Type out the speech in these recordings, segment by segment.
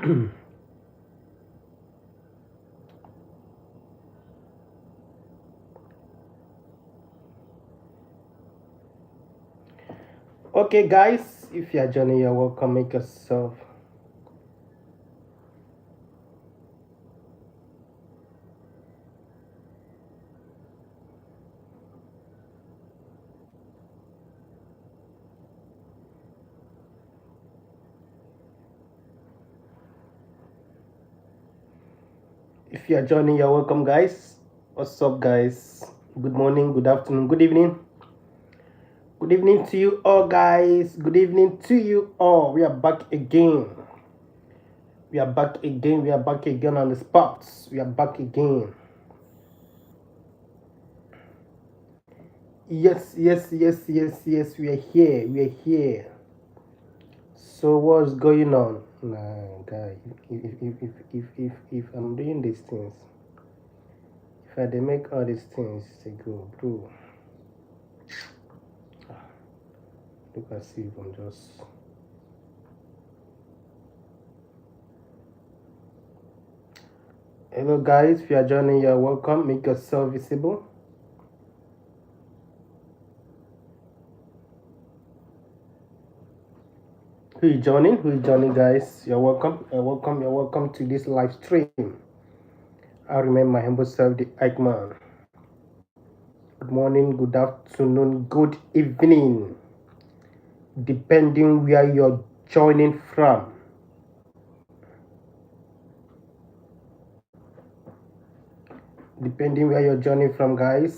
Okay, guys, if you are joining, you're welcome. Make yourself. If you are joining, you're welcome, guys. What's up, guys? Good morning, good afternoon, good evening. Good evening to you all, guys. Good evening to you all. We are back again. We are back again. We are back again on the spots. We are back again. Yes. We are here. We are here. So what's going on? Nah, guy. If I'm doing these things, if I dey make all these things to go, bro. Look and see if I'm just. Hello, guys. If you are joining, you're welcome. Make yourself visible. Who is joining? Who is joining, guys? You're welcome. You're welcome to this live stream. I remain my humble self, the Eichmann. Good morning, good afternoon, good evening, depending where you're joining from. Depending where you're joining from, guys.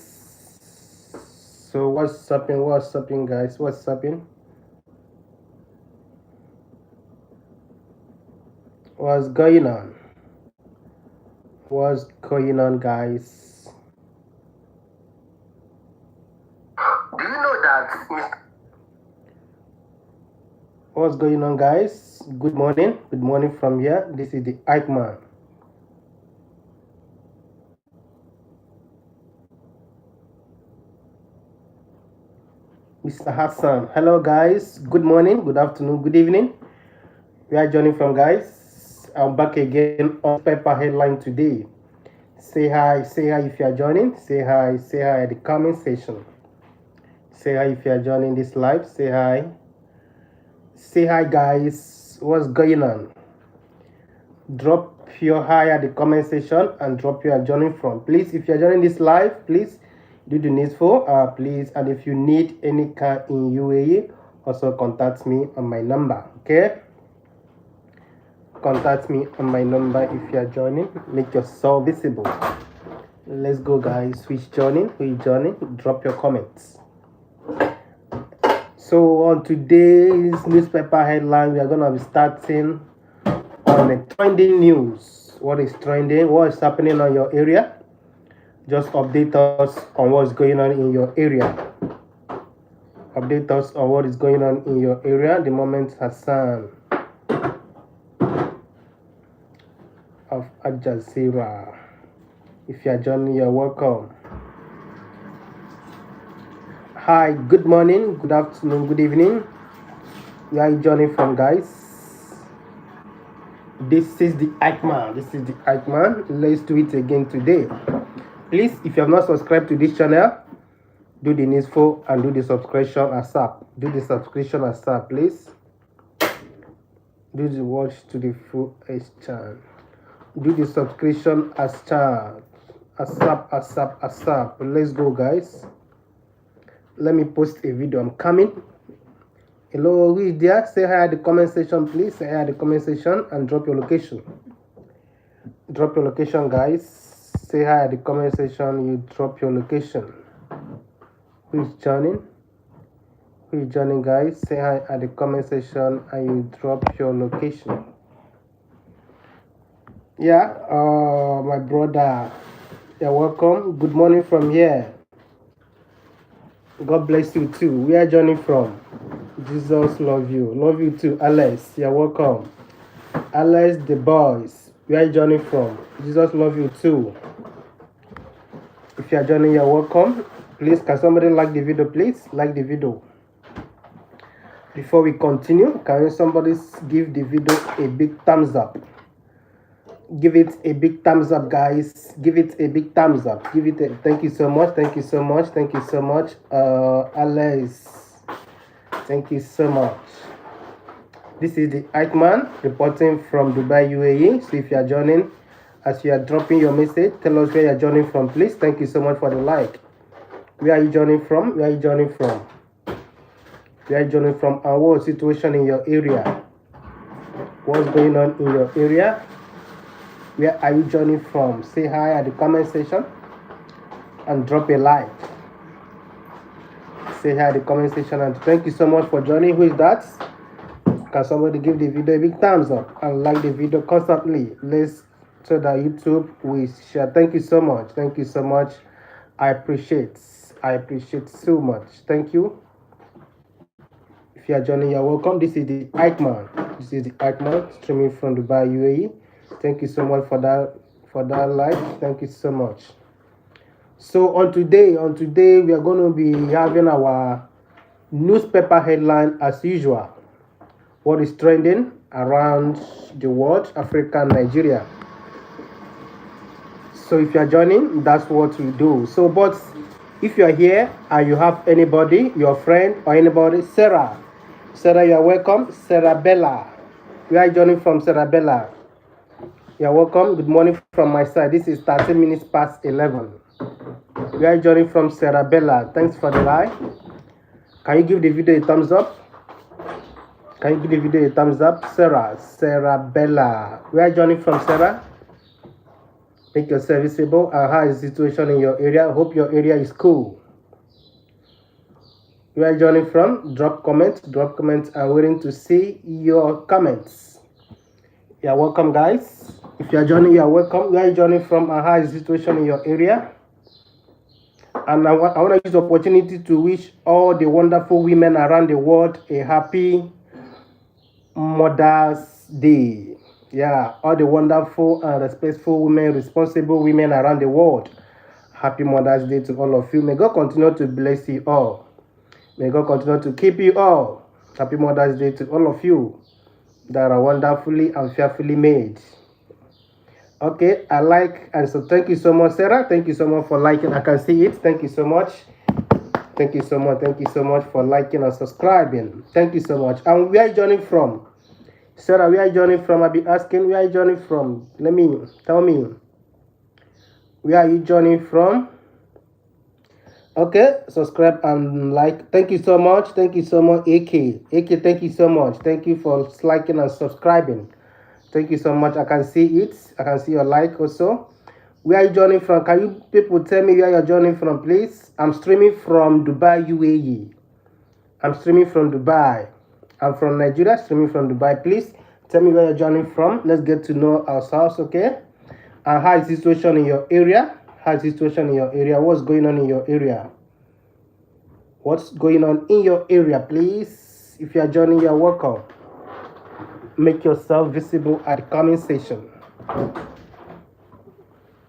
So what's happening? Guys? What's happening? What's going on? What's going on, guys? Do you know that? What's going on, guys? Good morning. Good morning from here. This is the Eichmann. Mr. Hassan. Hello, guys. Good morning, good afternoon, good evening. We are joining from, guys. I'm back again on paper headline today. Say hi if you are joining. Say hi at the comment section. Say hi if you are joining this live. Say hi, guys. What's going on? Drop your hi at the comment section and drop your joining from. Please, if you are joining this live, please do the needful. Please, and if you need any car in UAE, also contact me on my number. Okay. Contact me on my number if you are joining. Make yourself visible. Let's go, guys. Who is joining? Drop your comments. So on today's newspaper headline, we are going to be starting on the trending news. What is trending? What is happening on your area? Just update us on what's going on in your area. Update us on what is going on in your area. The moment Hassan of Al Jazeera. If you are joining, you're welcome. Hi, good morning, good afternoon, good evening. Where are you joining from, guys? This is the Eichmann. Let's do it again today. Please, if you have not subscribed to this channel, do the needful and do the subscription ASAP. Please. Do the watch to the full channel. Do the subscription ASAP. Let's go, guys. Let me post a video. I'm coming. Hello, who is there? Say hi at the comment section, please. Say hi at the comment section and drop your location. Drop your location, guys. Say hi at the comment section. You drop your location. Who is joining? Guys? Say hi at the comment section and you drop your location. Yeah, my brother, you're welcome. Good morning from here. God bless you too. Where are you joining from? Jesus love you too. Alex, you're welcome. Alex the boys, where are you joining from? Jesus love you too. If you are joining, you're welcome. Please, can somebody like the video? Please like the video. Before we continue, can somebody give the video a big thumbs up? Give it a big thumbs up, guys. Give it a big thumbs up. Give it a thank you so much. Thank you so much. Thank you so much. Alice. Thank you so much. This is the Eichmann reporting from Dubai, UAE. So if you are joining, as you are dropping your message, tell us where you are joining from, please. Thank you so much for the like. Where are you joining from? Where are you joining from? Where are you joining from? And what situation in your area? What's going on in your area? Where are you joining from? Say hi at the comment section and drop a like. Say hi at the comment section and thank you so much for joining. Who is that? Can somebody give the video a big thumbs up and like the video constantly? Let's so that YouTube will share. Thank you so much. Thank you so much. I appreciate so much. Thank you. If you are joining, you're welcome. This is the Eichmann. This is the Eichmann streaming from Dubai, UAE. Thank you so much for that like. Thank you so much. So on today we are going to be having our newspaper headline as usual. What is trending around the world, Africa, Nigeria. So if you are joining, that's what we do. So, but if you are here and you have anybody, your friend or anybody, Sarah, you are welcome. Sarah Bella, we are joining from Sarah Bella. You are welcome. Good morning from my side. This is 13 minutes past 11. We are joining from Sarah Bella. Thanks for the like. Can you give the video a thumbs up? Can you give the video a thumbs up? Sarah Bella. We are joining from Sarah. Make yourself visible and how is the situation in your area. Hope your area is cool. Where are you joining from? Drop comments. I'm waiting to see your comments. You are welcome, guys. If you are joining, you are welcome. Where are you joining from and how is the situation in your area? And I want to use the opportunity to wish all the wonderful women around the world a happy Mother's Day. Yeah, all the wonderful and respectful women, responsible women around the world. Happy Mother's Day to all of you. May God continue to bless you all. May God continue to keep you all. Happy Mother's Day to all of you that are wonderfully and fearfully made. Okay, I like, and so thank you so much, Sarah. Thank you so much for liking. I can see it. Thank you so much. Thank you so much for liking and subscribing. Thank you so much. And where are you joining from? Sarah, where are you joining from? I'll be asking, where are you joining from? Tell me. Where are you joining from? Okay, subscribe and like. Thank you so much. AK, thank you so much. Thank you for liking and subscribing. Thank you so much. I can see it. I can see your like also. Where are you joining from? Can you people tell me where you're joining from, please? I'm streaming from Dubai, UAE. I'm streaming from Dubai. I'm from Nigeria, streaming from Dubai. Please tell me where you're joining from. Let's get to know ourselves, okay? And how is the situation in your area? What's going on in your area? What's going on in your area, please? If you are joining, you're welcome. Make yourself visible at the comment section.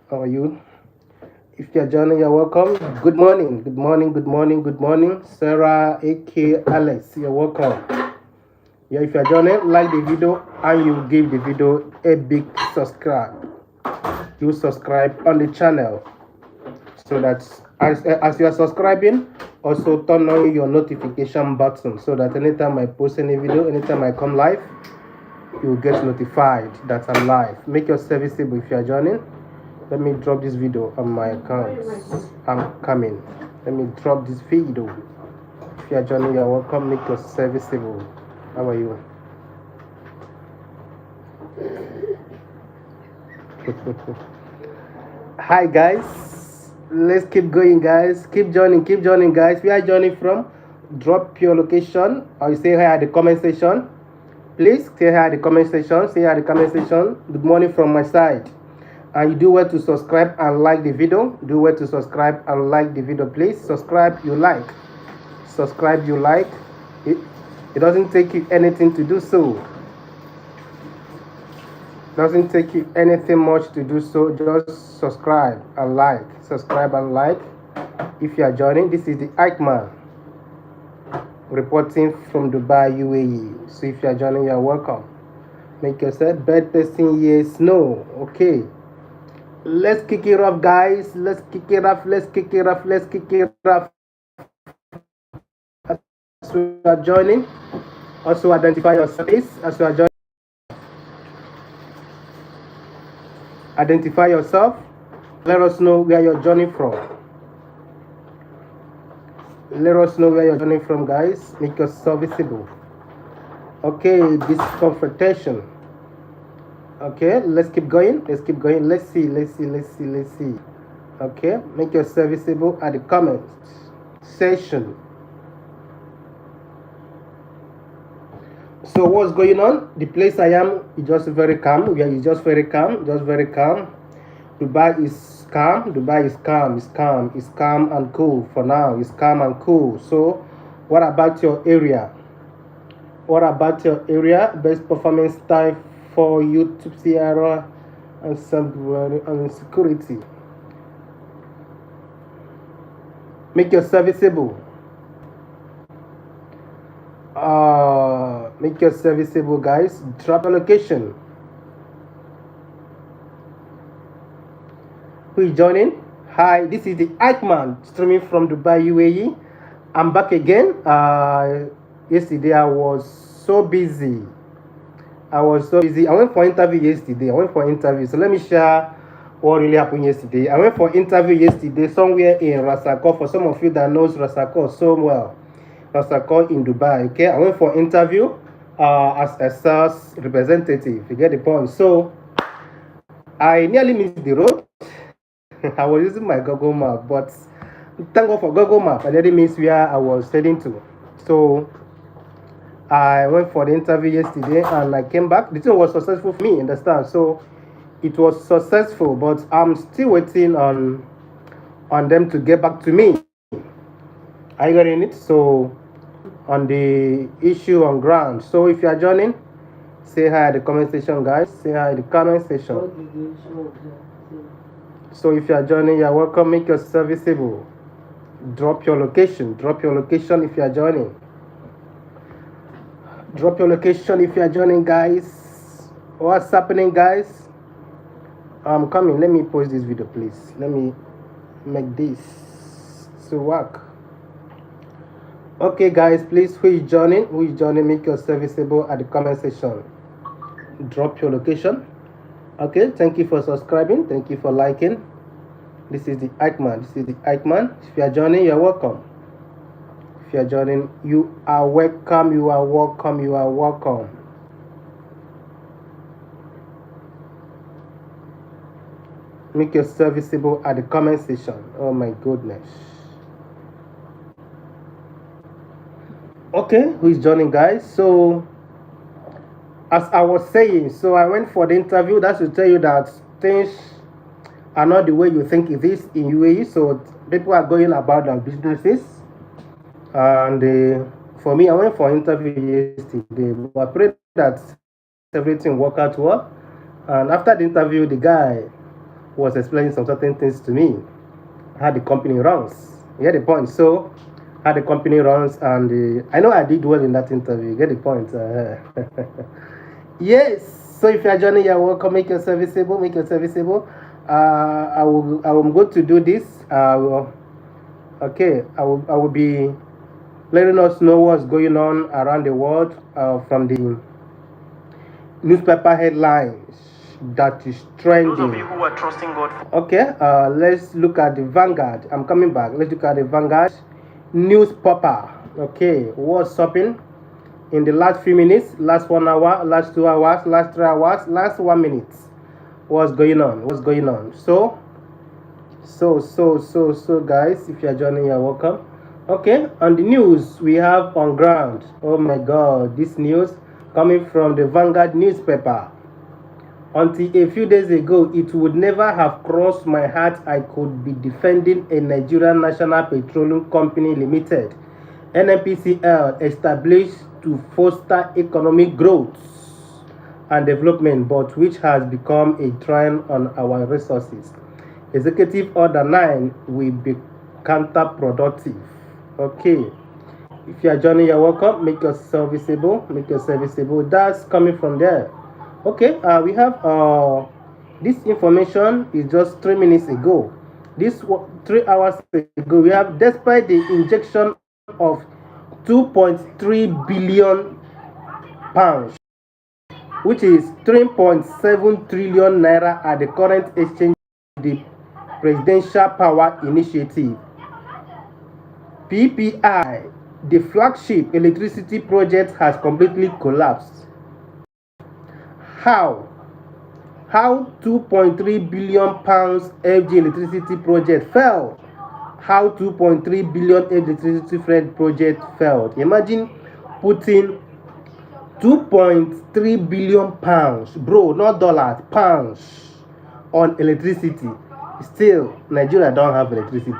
How are you? If you're joining, you're welcome. Good morning. Sarah, AK, Alex, you're welcome. Yeah, if you're joining, like the video and you give the video a big subscribe. You subscribe on the channel so that as you are subscribing, also turn on your notification button so that anytime I post any video, anytime I come live, you will get notified that I'm live. Make yourself visible if you are joining. Let me drop this video on my account. I'm coming. Let me drop this video. If you are joining, you're welcome. Make yourself visible. How are you? Hi guys. Let's keep going, guys. Keep joining, guys. Where are you joining from? Drop your location or you say hi at the comment section. Please say hi at the comment section. Good morning from my side. And you do well to subscribe and like the video. Please subscribe, you like. It doesn't take you anything to do so. Doesn't take you anything much to do so. Just subscribe and like. If you are joining, this is the Eichmann reporting from Dubai, UAE. So if you are joining, you are welcome. Make yourself bad person, yes, no. Okay. Let's kick it off, guys. Let's kick it off. Let's kick it off. Let's kick it off. As we are joining, also identify yourself, please. As we are joining, identify yourself. Let us know where you're joining from. Let us know where you're joining from, guys. Make yourself visible. Okay, this confrontation. Okay, let's keep going. Let's keep going. Let's see. Let's see. Let's see. Let's see. Okay, make yourself visible at the comment section. So what's going on? The place I am is just very calm. It's just very calm. Just very calm. Dubai is calm. Dubai is calm. It's calm. It's calm and cool for now. It's calm and cool. So, what about your area? What about your area? Best performance style for YouTube Sierra and security. Make yourself visible. Make yourself visible, guys. Drop a location. Who is joining? Hi, this is the Eichmann streaming from Dubai, UAE. I'm back again. Yesterday I was so busy. I went for interview yesterday. So let me share what really happened yesterday. I went for interview yesterday somewhere in Rasakor. For some of you that knows Rasakor so well, Rasakor in Dubai. Okay, I went for interview as a sales representative. You get the point. So I nearly missed the road. I was using my Google Map, but thank God for Google Map. I didn't miss where I was heading to. So I went for the interview yesterday and I came back. The thing was successful for me, understand? So it was successful, but I'm still waiting on them to get back to me. Are you getting it? So on the issue on ground. So if you are joining, say hi at the comment section, guys. Say hi at the comment section. So if you are joining, you are welcome. Make yourself visible. Drop your location. Drop your location if you are joining. Drop your location if you are joining, guys. What's happening, guys? I'm coming. Let me post this video, please. Let me make this to work. Okay, guys, please, who is joining? Make yourself visible at the comment section. Drop your location. Okay, thank you for subscribing. Thank you for liking. This is the Eichmann. If you are joining, you are welcome. If you are joining, you are welcome. You are welcome. You are welcome. Make yourself visible at the comment section. Oh my goodness. Okay, who is joining, guys? So, as I was saying, so I went for the interview. That should tell you that things are not the way you think it is in UAE. So people are going about their businesses. And for me, I went for an interview yesterday. I prayed that everything worked out well. And after the interview, the guy was explaining some certain things to me. How the company runs. You get the point? So, how the company runs, and I know I did well in that interview. You get the point? Yes. So if you are joining, you're welcome. Make yourself visible. Make yourself visible. I will go to do this. Okay. I will be letting us know what's going on around the world from the newspaper headlines that is trending. Those of you who are trusting God. Okay. Let's look at the Vanguard. I'm coming back. Let's look at the Vanguard newspaper. Okay. What's happening in the last few minutes? Last 1 hour. Last 2 hours. Last 3 hours. Last 1 minute. What's going on? What's going on? So guys, if you are joining, you're welcome. Okay, on the news we have on ground. Oh my god, this news coming from the Vanguard newspaper. Until a few days ago, it would never have crossed my heart I could be defending a Nigerian National Petroleum Company Limited, NNPCL, established to foster economic growth and development, but which has become a drain on our resources. Executive Order 9 will be counterproductive. Okay. If you are joining, you're welcome. Make yourself visible. Make yourself visible. That's coming from there. Okay, we have this information is just 3 minutes ago. This 3 hours ago, we have despite the injection of 2.3 billion pounds, which is 3.7 trillion naira at the current exchange, the Presidential Power Initiative (PPI), the flagship electricity project has completely collapsed. How? How 2.3 billion pounds FG electricity project fell? How 2.3 billion electricity project failed? Imagine putting 2.3 billion pounds, bro, not dollars, pounds, on electricity. Still, Nigeria don't have electricity.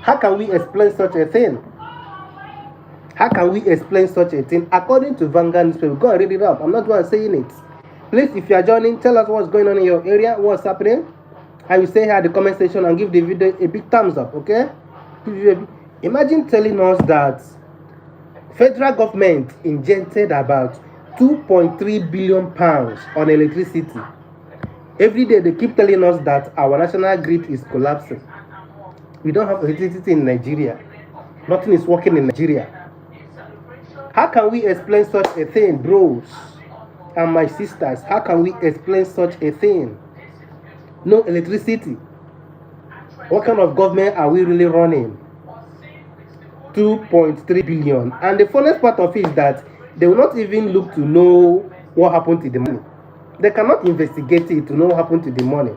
How can we explain such a thing? How can we explain such a thing? According to Vanguard newspaper, go and read it up. I'm not the one saying it. Please, if you are joining, tell us what's going on in your area, what's happening. I will say here in the comment section and give the video a big thumbs up, okay? Imagine telling us that federal government injected about 2.3 billion pounds on electricity. Every day they keep telling us that our national grid is collapsing. We don't have electricity in Nigeria. Nothing is working in Nigeria. How can we explain such a thing, bros and my sisters? How can we explain such a thing? No electricity. What kind of government are we really running? 2.3 billion. And the funniest part of it is that they will not even look to know what happened to the money. They cannot investigate it to know what happened to the money.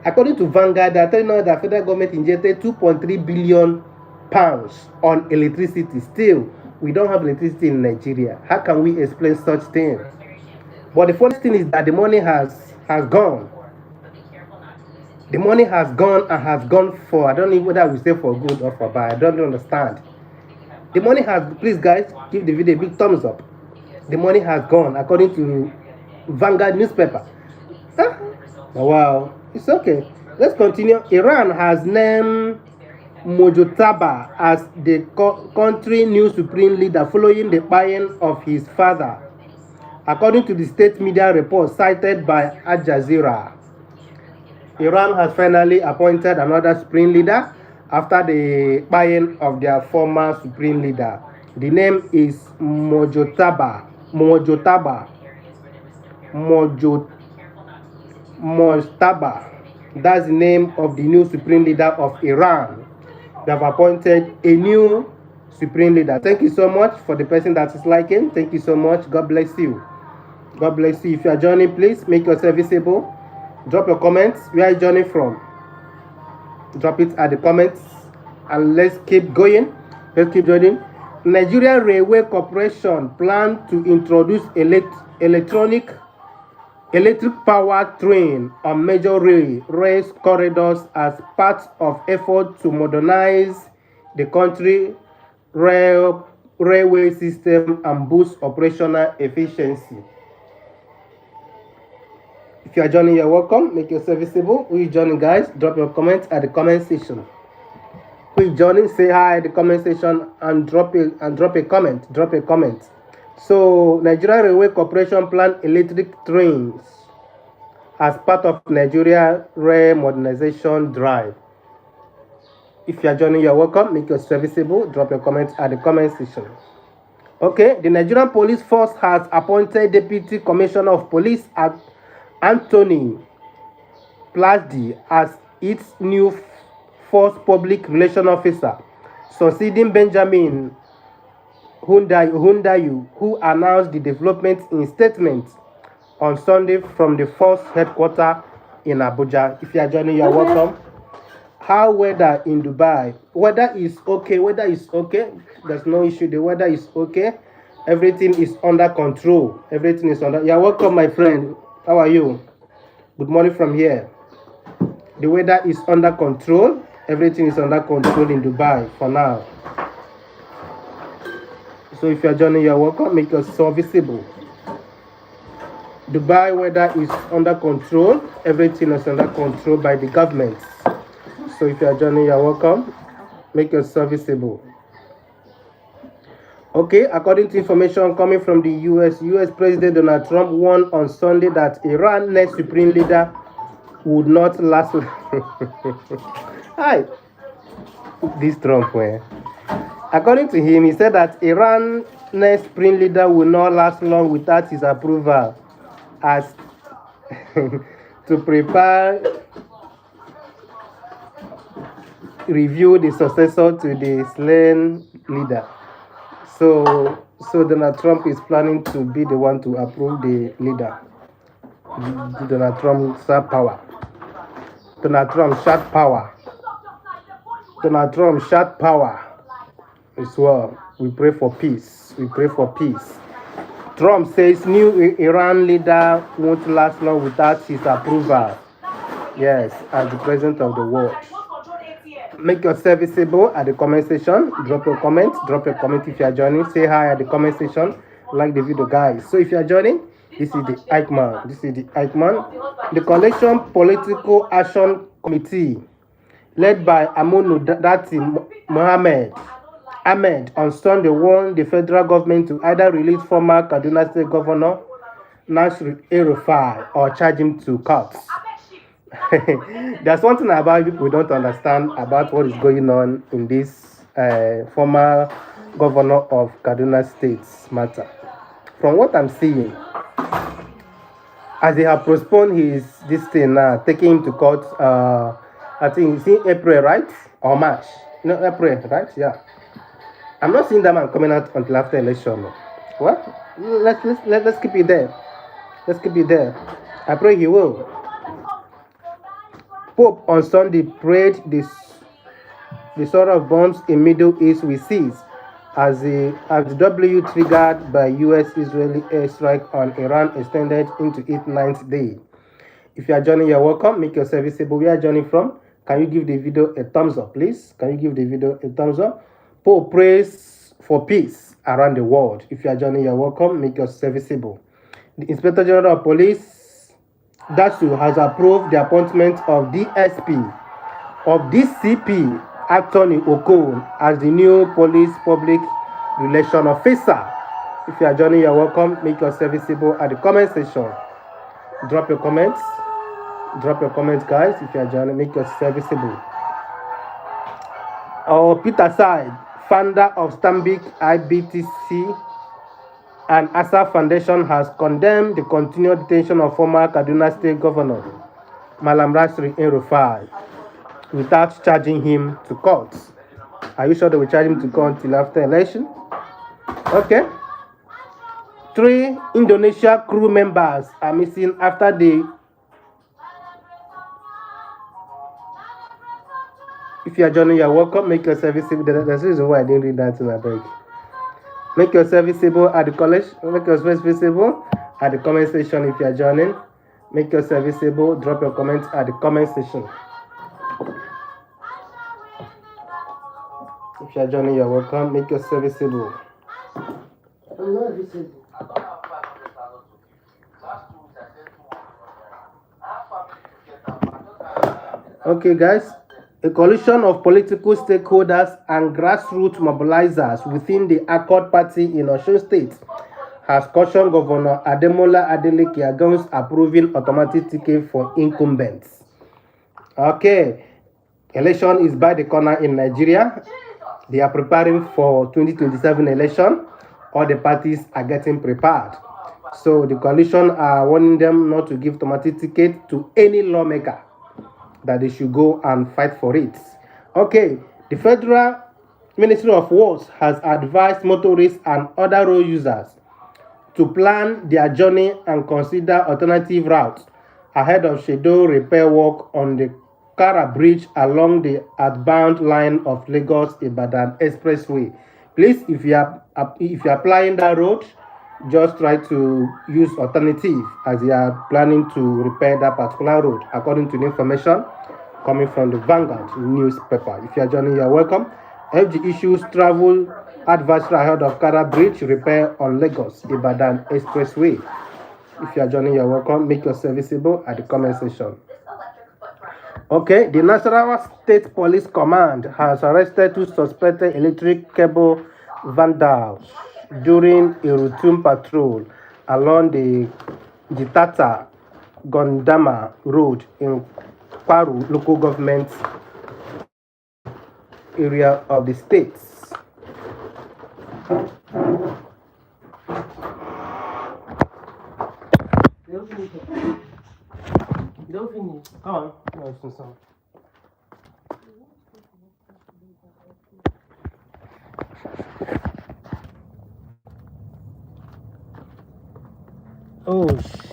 According to Vanguard, they are telling us that federal government injected 2.3 billion pounds on electricity. Still, we don't have electricity in Nigeria. How can we explain such things? But the funny thing is that the money has gone. The money has gone and has gone for, I don't know whether we say for good or for bad. I don't understand. The money has, please guys, give the video a big thumbs up. The money has gone according to Vanguard newspaper. Huh? Wow, it's okay. Let's continue. Iran has named Mojtaba as the country new supreme leader following the buying of his father, according to the state media report cited by Al Jazeera. Iran has finally appointed another supreme leader after the buying of their former supreme leader. The name is Mojtaba. That's the name of the new supreme leader of Iran. They have appointed a new supreme leader. Thank you so much for the person that is liking. Thank you so much. God bless you. God bless you. If you are joining, please make yourself visible. Drop your comments. Where are you joining from? Drop it at the comments. And let's keep going. Let's keep joining. Nigeria Railway Corporation plan to introduce electric power train on major rail corridors as part of effort to modernize the country railway system and boost operational efficiency. If you are joining, you're welcome. Make yourself visible. Who is joining, guys? Drop your comments at the comment section. Who is joining? Say hi at the comment section and drop a comment. Drop a comment. So, Nigeria Railway Corporation plan electric trains as part of Nigeria rail modernization drive. If you are joining, you're welcome. Make yourself visible. Drop your comments at the comment section. Okay, the Nigerian Police Force has appointed Deputy Commissioner of Police at Anthony Plasdi as its new first public relations officer, succeeding Benjamin Hundayu, who announced the development in statement on Sunday from the force headquarters in Abuja. If you are joining, you are welcome. How weather in Dubai? Weather is okay. Weather is okay. There's no issue. The weather is okay. Everything is under control. Everything is under. You are welcome, my friend. How are you? Good morning from here. The weather is under control. Everything is under control in Dubai for now. So if you are joining, you are welcome. Make yourself visible. Dubai weather is under control. Everything is under control by the government. So if you are joining, you are welcome. Make yourself visible. Okay, according to information coming from the US President Donald Trump warned on Sunday that Iran's next supreme leader would not last. Hi, this Trump, man. According to him, he said that Iran's next supreme leader will not last long without his approval, as to prepare review the successor to the slain leader. So Donald Trump is planning to be the one to approve the leader. Donald Trump sharp power. Donald Trump sharp power. Donald Trump sharp power. As well, we pray for peace. We pray for peace. Trump says new Iran leader won't last long without his approval. Yes, as the president of the world. Make yourself visible at the comment section. Drop your comment. Drop your comment if you are joining. Say hi at the comment section. Like the video, guys. So if you are joining, this is the Eichmann. This is the Eichmann. The Coalition Political Action Committee, led by Dati Mohammed Ahmed, on Sunday warned the federal government to either release former Kaduna State Governor Nasir El-Rufai or charge him to court. There's something about it we don't understand about what is going on in this former governor of Kaduna State's matter. From what I'm seeing, as they have postponed this thing now, taking him to court, I think it's in April, right? Or March? No, April, right? Yeah. I'm not seeing that man coming out until after election. What? Let's keep it there. Let's keep it there. I pray he will. Pope on Sunday prayed the sort of bombs in Middle East will cease as the W triggered by US-Israeli airstrike on Iran extended into its 9th day. If you are joining, you're welcome. Make yourself visible. Where you are joining from? Can you give the video a thumbs up, please? Can you give the video a thumbs up? Pope prays for peace around the world. If you are joining, you're welcome. Make yourself visible. The Inspector General of Police DASU has approved the appointment of DSP of DCP Anthony Okon as the new police public relation officer. If you are joining, you're welcome. Make yourself visible at the comment section. Drop your comments. Drop your comments, guys. If you are joining, make yourself visible. Peter Side, founder of Stanbic IBTC and ASA Foundation, has condemned the continued detention of former Kaduna State Governor Malam Nasir El-Rufai without charging him to court. Are you sure they will charge him to court till after election? Okay. 3 Indonesia crew members are missing after the. If you are joining, you are welcome. Make yourself visible. That's the reason why I didn't read that in my break. Make yourself visible at the college. Make yourself visible at the comment section if you are joining. Make yourself visible. Drop your comments at the comment section. If you are joining, you are welcome. Make yourself visible. I'm not visible. Okay, guys. A coalition of political stakeholders and grassroots mobilizers within the Accord Party in Osun State has cautioned Governor Ademola Adeleke against approving automatic ticket for incumbents. Okay, election is by the corner in Nigeria. They are preparing for 2027 election. All the parties are getting prepared. So the coalition are warning them not to give automatic ticket to any lawmaker, that they should go and fight for it. Okay, the Federal Ministry of Works has advised motorists and other road users to plan their journey and consider alternative routes ahead of scheduled repair work on the Kara Bridge along the outbound line of Lagos-Ibadan Expressway. Please, if you are applying that road, just try to use alternative as they are planning to repair that particular road, according to the information coming from the Vanguard newspaper. If you are joining, you are welcome. FG issues travel advisory ahead of Kara Bridge repair on Lagos-Ibadan Expressway. If you are joining, you are welcome. Make yourself visible at the comment section. Okay, the National State Police Command has arrested 2 suspected electric cable vandals during a routine patrol along the Jitata Gondama Road in Kwaru local government area of the state. Don't finish. Come on. No, it's not. Oh,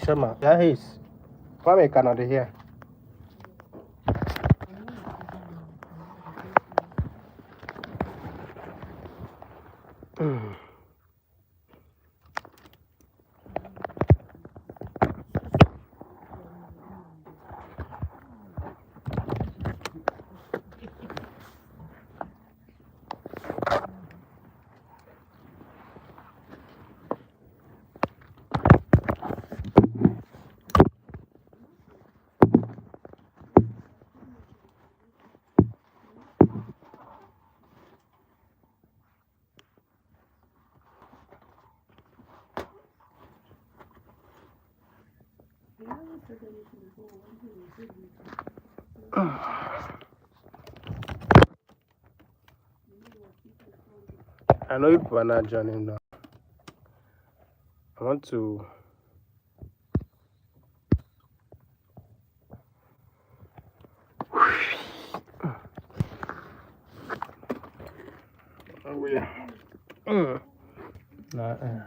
Shama. Yeah, he's. Why cannot hear? I know you are not joining now. I want to. Oh, yeah. Nah, go.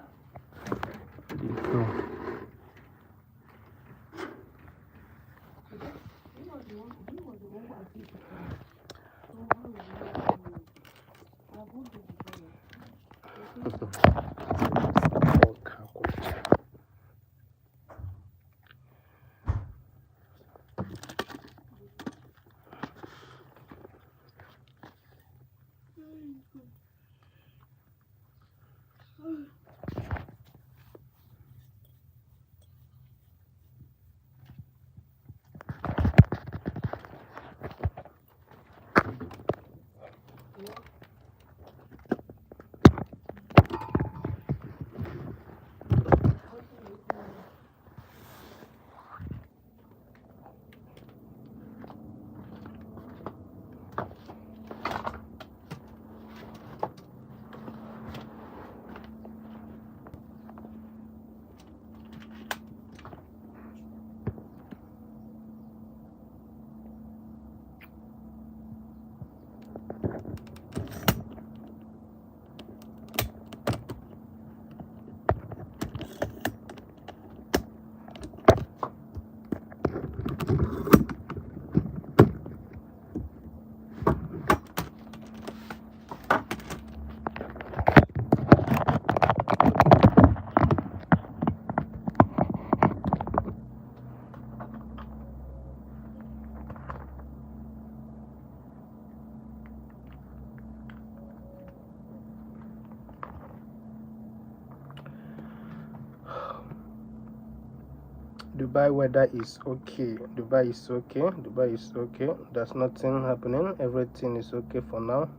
Dubai weather is okay. Dubai is okay. Dubai is okay. There's nothing happening. Everything is okay for now.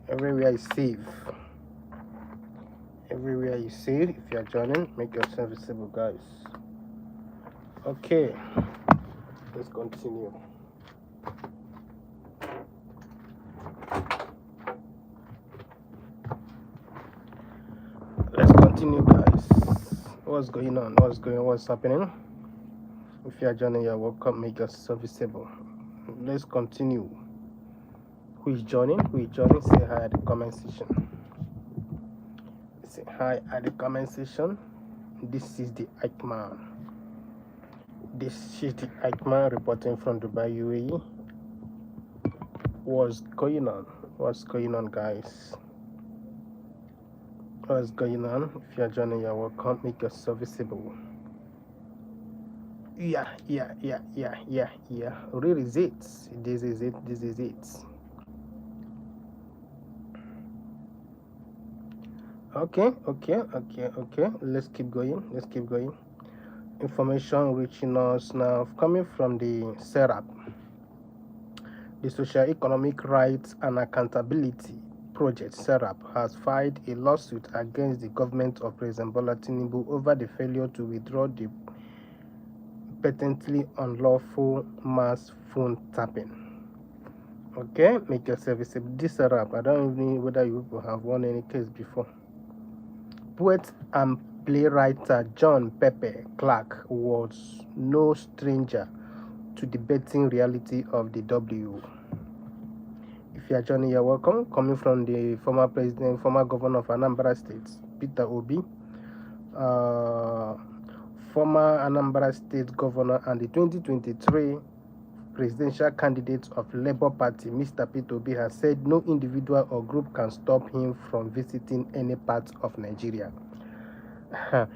Everywhere is safe. Everywhere is safe. If you are joining, make yourself visible, guys. Okay. Let's continue. Let's continue, guys. What's going on? What's happening? If you are joining, you're welcome. Make yourself visible. Let's continue. Who is joining? Say hi at the comment section. Say hi at the comment section. This is the Eichmann. This is the Eichmann reporting from Dubai, UAE. What's going on? What's going on, guys? What's going on? If you're joining, you're welcome. Make yourself visible. Yeah. Where is it? This is it. Okay. Let's keep going. Information reaching us now coming from the SERAP, the Social Economic Rights and Accountability Project (SERAP) has filed a lawsuit against the government of President Bola Tinubu over the failure to withdraw the patently unlawful mass phone tapping. Okay, make yourself visible. This SERAP, I don't even know whether you people have won any case before. Poet and playwright John Pepe Clark was no stranger to debating reality of the W. If you are joining, you're welcome. Coming from the former president, former governor of Anambra State, Peter Obi, former Anambra State governor and the 2023 presidential candidate of Labour Party, Mr. Peter Obi, has said no individual or group can stop him from visiting any part of Nigeria. I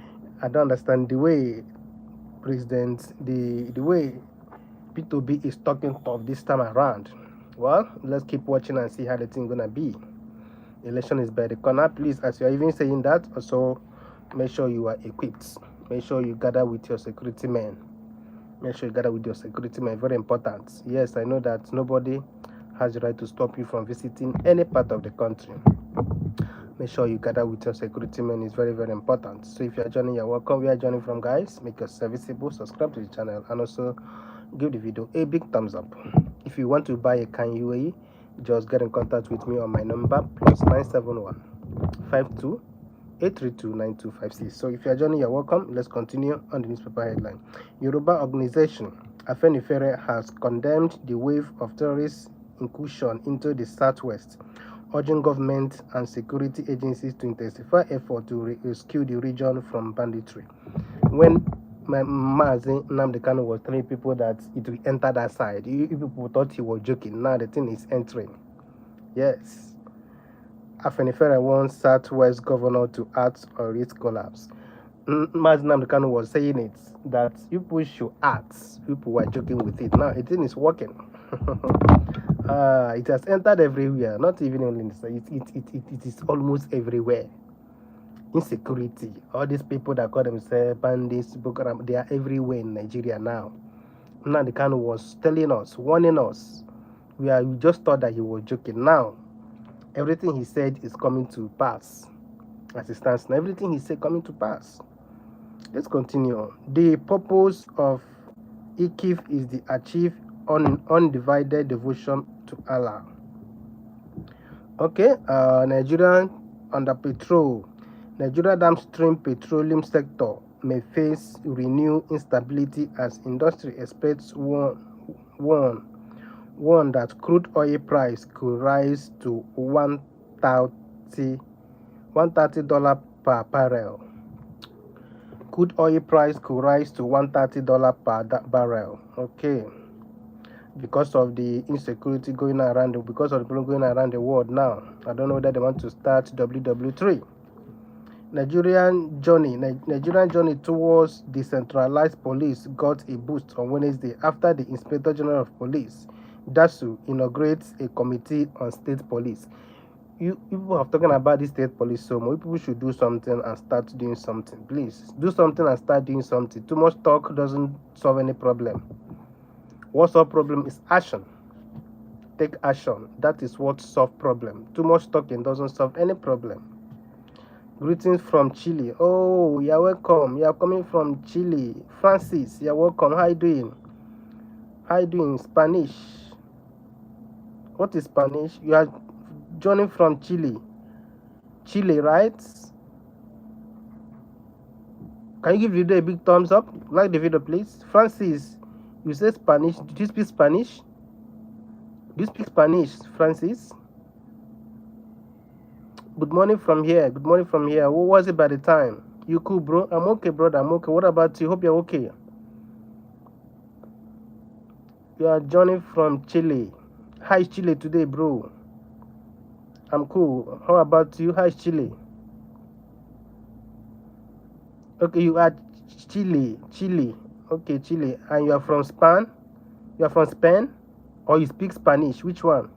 don't understand the way the way Peter Obi is talking tough this time around. Well, let's keep watching and see how the thing gonna be. The election is by the corner. Please, as you are even saying that, also make sure you are equipped. Make sure you gather with your security men. Make sure you gather with your security men. Very important. Yes, I know that nobody has the right to stop you from visiting any part of the country. Make sure you gather with your security men. Is very, very important. So if you are joining, you're welcome. We are joining from, guys. Make yourself visible. Subscribe to the channel and also give the video a big thumbs up. If you want to buy a can UAE, just get in contact with me on my number +971 52 832 9256. So if you are joining, you're welcome. Let's continue on the newspaper headline. Yoruba organization Afenifere has condemned the wave of terrorist incursion into the southwest, urging government and security agencies to intensify effort to rescue the region from banditry. When Mazi Nnamdi Kanu was telling people that it will enter that side, you people thought he was joking. Now the thing is entering. Yes. Afenifere wants Southwest governor to act on its collapse. Mazi Nnamdi Kanu was saying it, that people should act. People were joking with it. Now the thing is working. It has entered everywhere, not even only in the side. It is almost everywhere. Insecurity, all these people that call themselves bandits, Boko Haram, they are everywhere in Nigeria now. Nnamdi Kanu was telling us, warning us. We just thought that he was joking. Now, everything he said is coming to pass. As it stands now, everything he said coming to pass. Let's continue. The purpose of Ikif is to achieve undivided devotion to Allah. Okay, Nigerian under patrol. Nigeria downstream petroleum sector may face renewed instability as industry experts warn that crude oil price could rise to $130 per barrel. Crude oil price could rise to $130 per barrel. Okay. Because of the insecurity going around, because of the problem going around the world now. I don't know whether they want to start WW3. Nigerian journey towards decentralized police got a boost on Wednesday after the Inspector General of Police, DASU, inaugurates a committee on state police. You people have talking about the state police so more. People should do something and start doing something. Please do something and start doing something. Too much talk doesn't solve any problem. What's our problem is action. Take action. That is what solves problem. Too much talking doesn't solve any problem. Greetings from Chile. Oh, you're welcome. You're coming from Chile. Francis, you're welcome. How you doing? How you doing? Spanish. What is Spanish? You are joining from Chile. Chile, right? Can you give the video a big thumbs up? Like the video, please. Francis, you say Spanish. Did you speak Spanish? Do you speak Spanish, Francis? Good morning from here. Good morning from here. What was it by the time? You cool, bro? I'm okay, brother. I'm okay. What about you? Hope you're okay. You are joining from Chile. How is Chile today, bro? I'm cool. How about you? How is Chile? Okay, you are Chile. Okay, Chile. And you are from Spain? You are from Spain? Or you speak Spanish? Which one?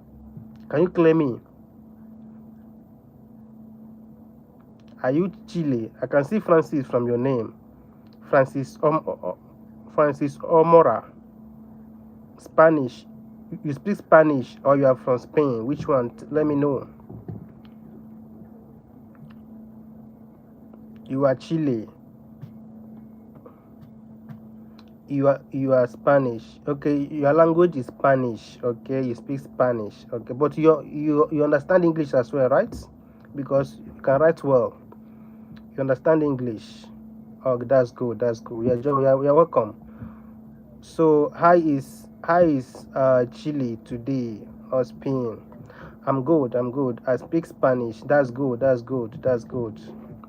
Can you claim me? Are you Chile? I can see Francis from your name. Francis Omora. Spanish. You speak Spanish or you are from Spain? Which one? Let me know. You are Chile. You are Spanish. Okay, your language is Spanish. Okay, you speak Spanish. Okay, but you understand English as well, right? Because you can write well. You understand English. Oh, that's good. That's good. We are welcome. So how is Chile today or Spain? I'm good. I'm good. I speak Spanish. That's good. That's good. That's good.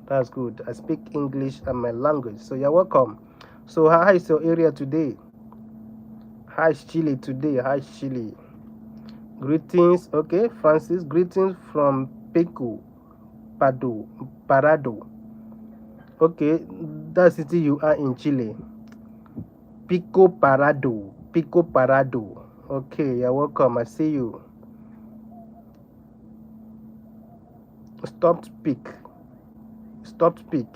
That's good. I speak English and my language. So you're welcome. So how is your area today? How is Chile today? How is Chile? Greetings. Okay, Francis. Greetings from Peku, Parado. Okay, that city you are in Chile. Pico Parado. Pico Parado. Okay, you're welcome. I see you. Stop speak. Stop speak.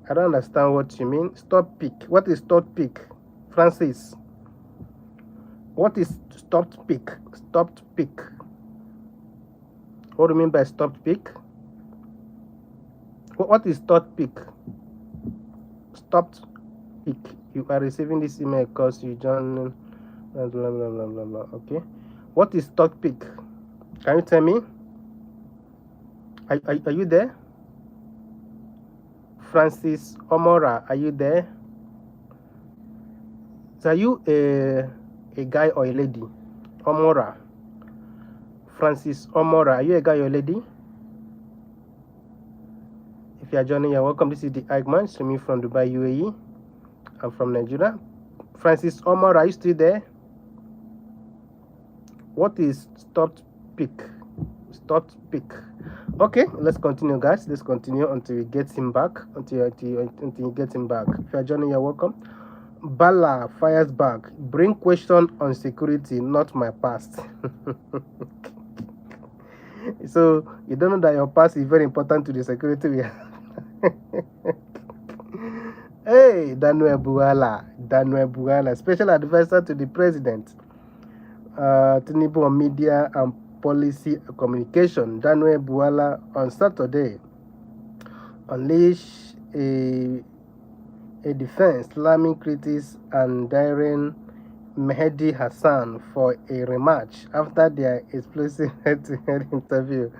I don't understand what you mean. Stop speak. What is stop speak? Francis. What is stop speak? Stop speak. What do you mean by stop speak? What is stop speak? Stop speak. You are receiving this email because you join. Blah, blah, blah, blah, blah, blah. Okay. What is stop speak? Can you tell me? Are you there? Francis Omora, are you there? So are you a guy or a lady? Omora. Francis Omora, are you a guy or a lady? If you are joining, you're welcome. This is the Eggman, streaming from Dubai, UAE. I'm from Nigeria. Francis Omora, are you still there? What is stop speak? Stop speak. Okay, let's continue, guys. Let's continue until we get him back. Until you get him back. If you are joining, you're welcome. Bala fires back. Bring question on security, not my past. So you don't know that your past is very important to the security we have. Hey, Daniel Buala, special advisor to the president. Tinubu on media and policy communication. Daniel Buala on Saturday unleashed a defense slamming critics and daring Mehdi Hassan for a rematch after their explosive head-to-head interview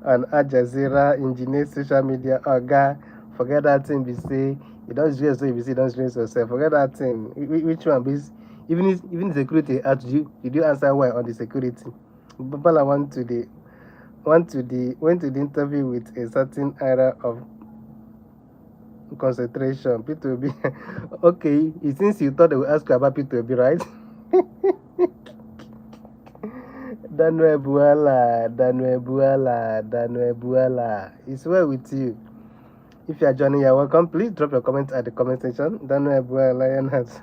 on Al Jazeera. Engineer social media oga, forget that thing be say you don't dress so you say don't dress yourself. Forget that thing. Which one be? Even the security asked you, did you answer well on the security? Babala went to the interview with a certain era of concentration. P2B. Okay, since you thought they would ask you about P2B, right? Daniel Buala. It's well with you. If you are joining, you're welcome. Please drop your comments at the comment section. Daniel Buala has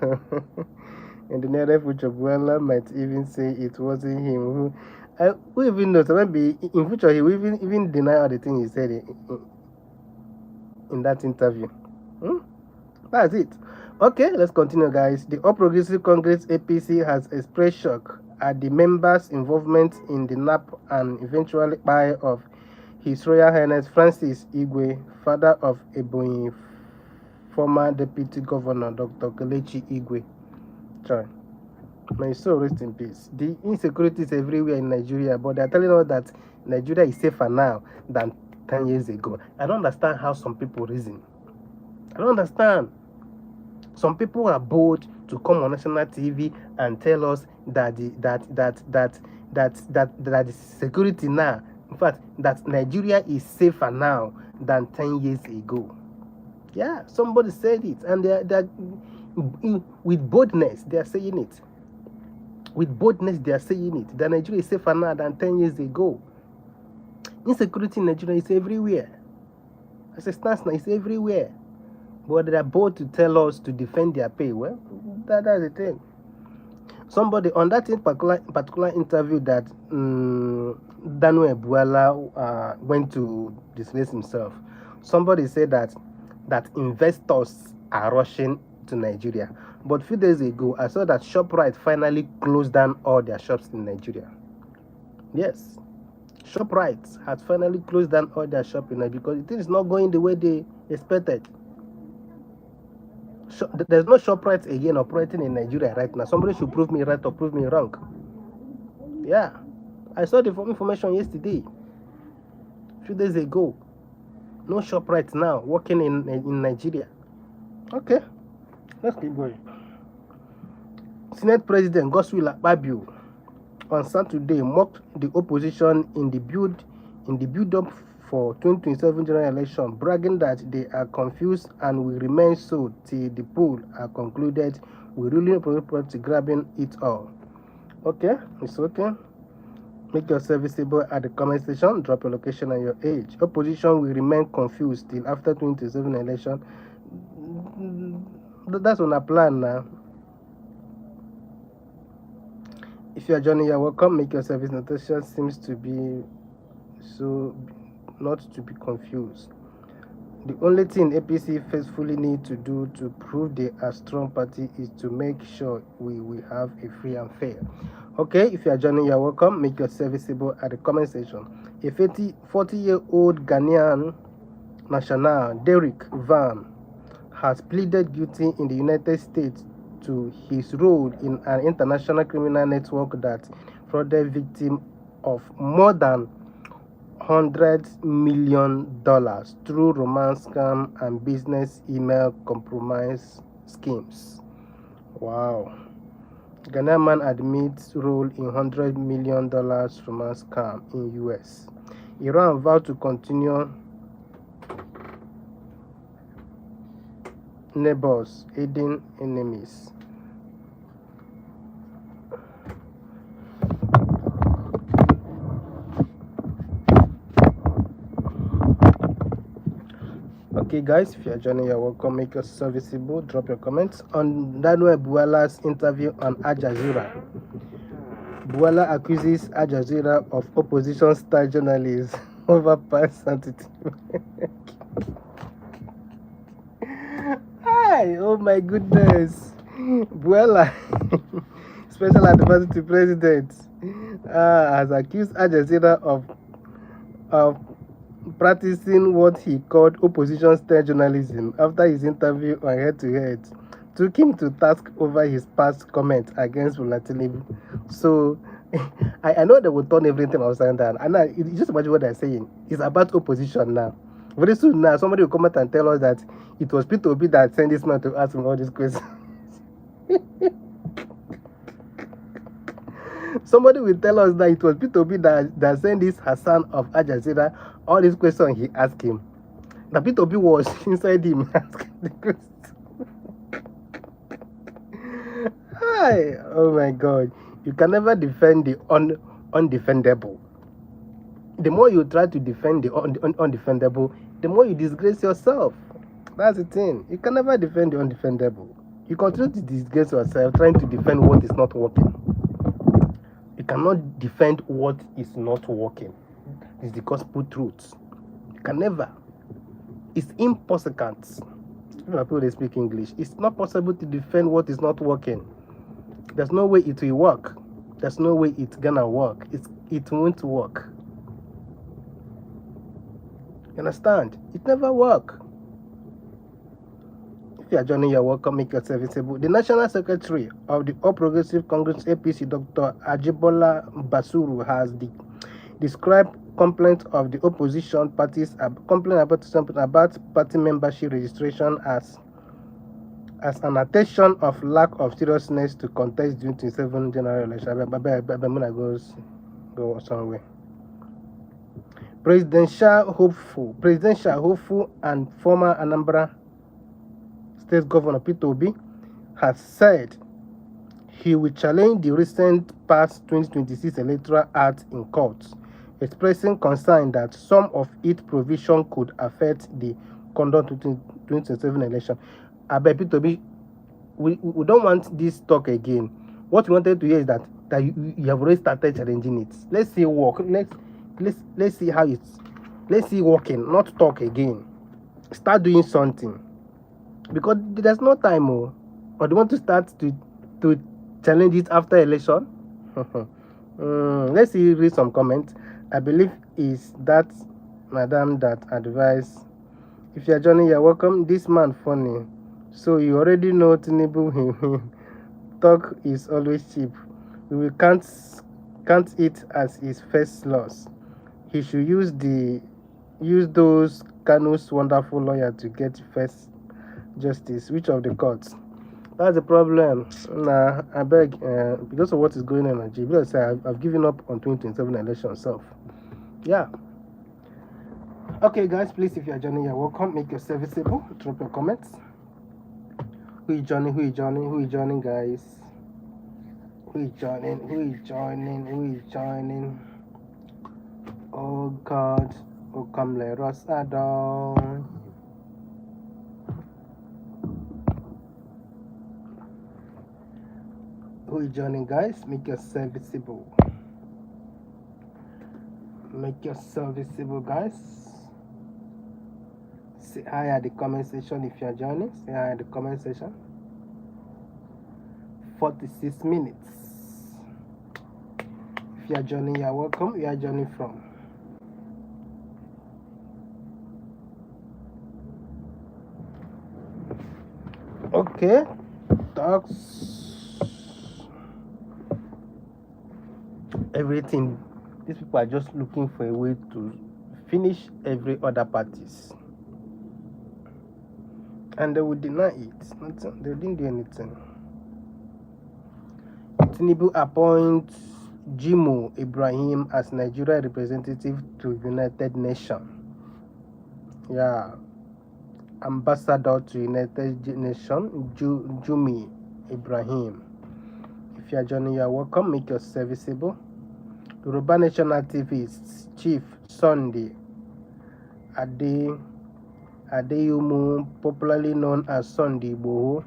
in the near future, Buala might even say it wasn't him who even knows. Maybe in future he will even deny all the things he said in that interview. That's it. Okay, let's continue, guys. The All Progressive Congress APC has expressed shock at the members' involvement in the nap and eventual buy of His Royal Highness Francis Igwe, father of Ebonyi former Deputy Governor Dr. Kelechi Igwe. Sorry. May soul rest in peace. The insecurity is everywhere in Nigeria, but they're telling us that Nigeria is safer now than 10 years ago. I don't understand how some people reason. I don't understand. Some people are bold to come on national TV and tell us that the security now, in fact, that Nigeria is safer now than 10 years ago. Yeah, somebody said it, and they're with boldness they are saying it. With boldness they are saying it. That Nigeria is safer now than 10 years ago. Insecurity in Nigeria is everywhere. As it stands now, it's everywhere. But they are bold to tell us to defend their pay. Well, that's the thing. Somebody on that particular interview that Daniel Buala went to disgrace himself, somebody said that investors are rushing to Nigeria. But a few days ago, I saw that ShopRite finally closed down all their shops in Nigeria. Yes. ShopRite has finally closed down all their shopping now because it is not going the way they expected. There's no ShopRite again operating in Nigeria right now. Somebody should prove me right or prove me wrong. Yeah, I saw the information yesterday, a few days ago. No ShopRite now working in Nigeria. Okay, let's keep going. Senate President Godswill Akpabio on Saturday mocked the opposition in the build-up for 2027 general election, bragging that they are confused and will remain so till the polls are concluded, with ruling property grabbing it all. Okay, it's okay. Make yourself visible at the comment section. Drop your location and your age. Opposition will remain confused till after 2027 election. That's on a plan now. If you are joining, you're welcome. Make your service notation seems to be so not to be confused. The only thing APC faithfully need to do to prove they are a strong party is to make sure we have a free and fair. Okay, if you are joining, you're welcome. Make yourself visible at the comment section. A 40-year-old Ghanaian national, Derek Van, has pleaded guilty in the United States to his role in an international criminal network that frauded victims of more than $100 million through romance scam and business email compromise schemes. Wow. Ghanaian man admits role in $100 million romance scam in US. Iran vowed to continue neighbors aiding enemies. Okay guys, if you are joining, you're welcome. Make yourself visible. Drop your comments on Daniel Buala's interview on Al Jazeera. Buala accuses Al Jazeera of opposition star journalists over past sensitive. Hi, oh my goodness. Buala, special advisor to president, has accused Al Jazeera of practicing what he called opposition style journalism after his interview on Head to Head took him to task over his past comments against volatility. So I know they will turn everything upside down. And now, just imagine what they're saying. It's about opposition now. Very soon now, somebody will come out and tell us that it was Peter Obi that sent this man to ask him all these questions. Somebody will tell us that it was Peter Obi that sent this Hassan of Al Jazeera all these questions he asked him. That Peter Obi was inside him asking the questions. Hi, oh my God. You can never defend the undefendable. The more you try to defend the undefendable, the more you disgrace yourself. That's the thing. You can never defend the undefendable. You continue to disgrace yourself trying to defend what is not working. You cannot defend what is not working. It's the gospel truth. You can never. It's impossible. People they speak English. It's not possible to defend what is not working. There's no way it will work. There's no way it's gonna work. It won't work. You understand? It never work. If you are joining, you're welcome. Make yourself visible. The National Secretary of the All Progressive Congress APC, Dr. Ajibola Basuru, has described complaints of the opposition parties about party membership registration as an attention of lack of seriousness to contest during 27 general election. Go somewhere. Presidential hopeful and former Anambra State Governor Peter Obi has said he will challenge the recent past 2026 Electoral Act in court, expressing concern that some of its provision could affect the conduct of 2027 election. I bet Peter Obi, we don't want this talk again. What we wanted to hear is that you have already started challenging it. Let's see work. Let's see how it's. Let's see working, not talk again. Start doing something, because there's no time more. Or do you want to start to challenge it after election? Let's see, read some comments. I believe is that madam that advised. If you are joining, you're welcome. This man funny. So you already know Tinubu talk is always cheap. We will count it as his first loss. He should use those Kanu's wonderful lawyer to get first justice. Which of the courts? That's the problem. Nah, I beg, because of what is going on in Nigeria, I've given up on 2027 election self. Yeah. Okay, guys, please, if you are joining, you're welcome. Make yourself visible. Drop your comments. Who is joining? Who is joining? Who is joining, guys? Who is joining? Who is joining? Who is joining? Oh God! Oh, come let us adore. Who is joining, guys? Make yourself visible. Make yourself visible, guys. Say hi at the comment section if you are joining. Say hi at the comment section. 46 minutes. If you are joining, you are welcome. We are joining from. Okay. Talks. Everything. These people are just looking for a way to finish every other parties. And they will deny it. They didn't do anything. Tinubu appoints Jimo Ibrahim as Nigeria representative to United Nations. Yeah. Ambassador to United Nations, Jumi Ibrahim. If you are joining, you are welcome. Make yourself visible. Yoruba Nation activist Chief Sunday Adeyumu, popularly known as Sunday Igboho,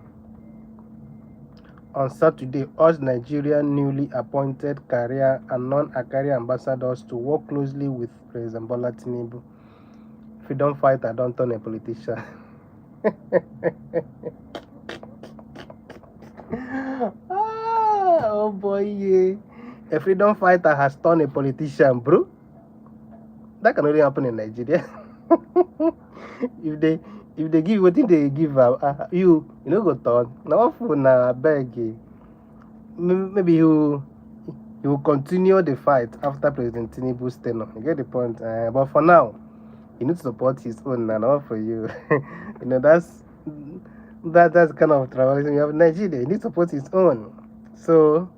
on Saturday urged Nigerian newly appointed career and non-career ambassadors to work closely with President Bola Tinubu. Freedom fighter don't turn a politician. Oh boy, yeah. A freedom fighter has turned a politician, bro. That can only happen in Nigeria. if they give what they give you know go turn. Now for na beg. Maybe you will continue the fight after President Tinubu's tenure. You get the point. But for now, you need to support his own and not for you. You know that's kind of tribalism. You have Nigeria. You need to support his own. So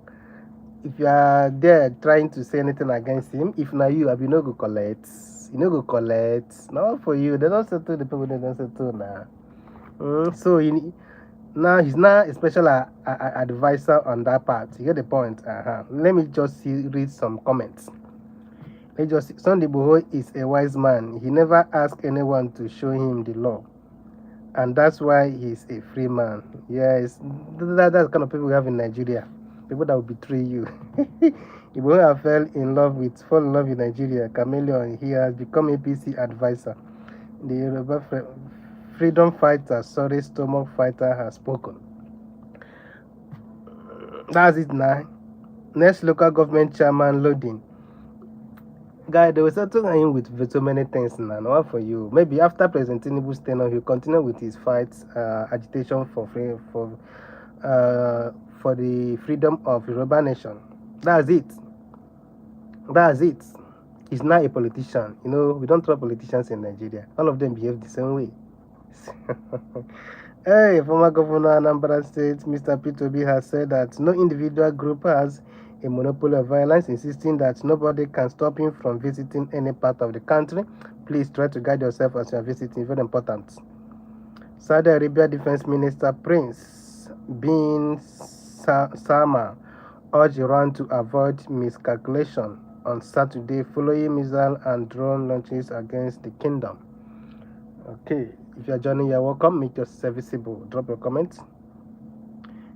if you are there trying to say anything against him, if now you have no go collect, you know go collect. Not for you. They don't settle the people. They don't settle now. So now he's not a special advisor on that part. You get the point. Let me just read some comments. Sunday Igboho is a wise man. He never asked anyone to show him the law, and that's why he's a free man. Yes, that's the kind of people we have in Nigeria. People that will betray you. Igboho fall in love with Nigeria. Chameleon. He has become a PC advisor. The Yoruba freedom fighter, stomach fighter has spoken. That's it now. Next local government chairman loading. Guy, they will settle him with so many things now. Not for you. Maybe after President Tinubu's tenure, he'll continue with his fights, agitation for the freedom of Yoruba nation. That's it. He's not a politician. You know, we don't trust politicians in Nigeria. All of them behave the same way. Hey, former Governor Anambra State, Mr. P2B, has said that no individual group has a monopoly of violence, insisting that nobody can stop him from visiting any part of the country. Please try to guide yourself as you are visiting. Very important. Saudi Arabia Defense Minister Prince bin Salman urged Iran to avoid miscalculation on Saturday following missile and drone launches against the kingdom. Okay, if you are joining, you're welcome. Make yourself visible. Drop your comments.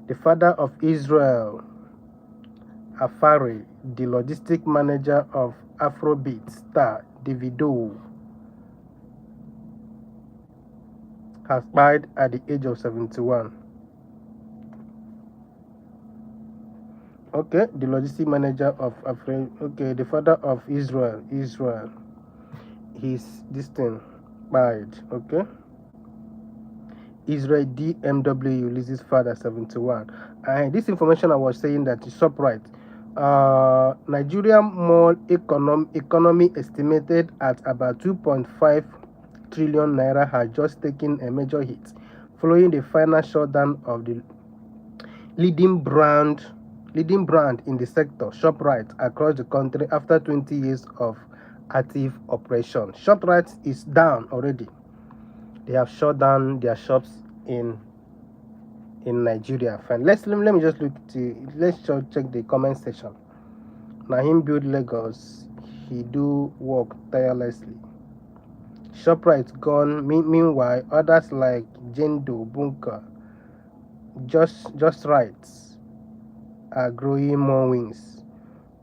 The father of Israel, Afari, the logistic manager of Afrobeat star Davido, has died at the age of 71. Okay, the logistic manager of Africa. Okay, the father of Israel. He's this thing, died. Okay. Israel DMW releases father 71. And this information I was saying that is upright. Nigeria mall economy estimated at about 2.5 trillion naira has just taken a major hit following the final shutdown of the leading brand in the sector, ShopRite, across the country after 20 years of active operation. ShopRite is down already. They have shut down their shops in Nigeria. Fine. Let me just let's just check the comment section. Now him build Lagos, he do work tirelessly. ShopRite gone. Meanwhile, others like Jendo, Bunker, just right are growing more wings.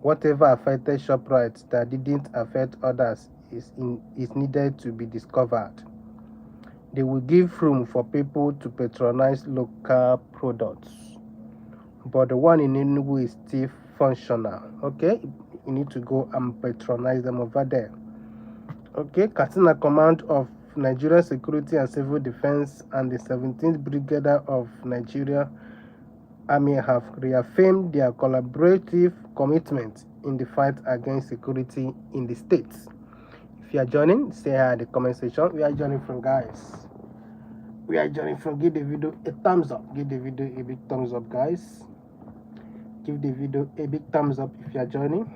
Whatever affected ShopRite that didn't affect others is needed to be discovered. They will give room for people to patronize local products. But the one in Enugu is still functional. Okay, you need to go and patronize them over there. Okay, Katsina Command of Nigerian Security and Civil Defense and the 17th Brigade of Nigeria Army have reaffirmed their collaborative commitment in the fight against security in the states. If you are joining, say hi in the comment section. We are joining from guys. We are joining from. Give the video a thumbs up. Give the video a big thumbs up, guys. Give the video a big thumbs up if you are joining.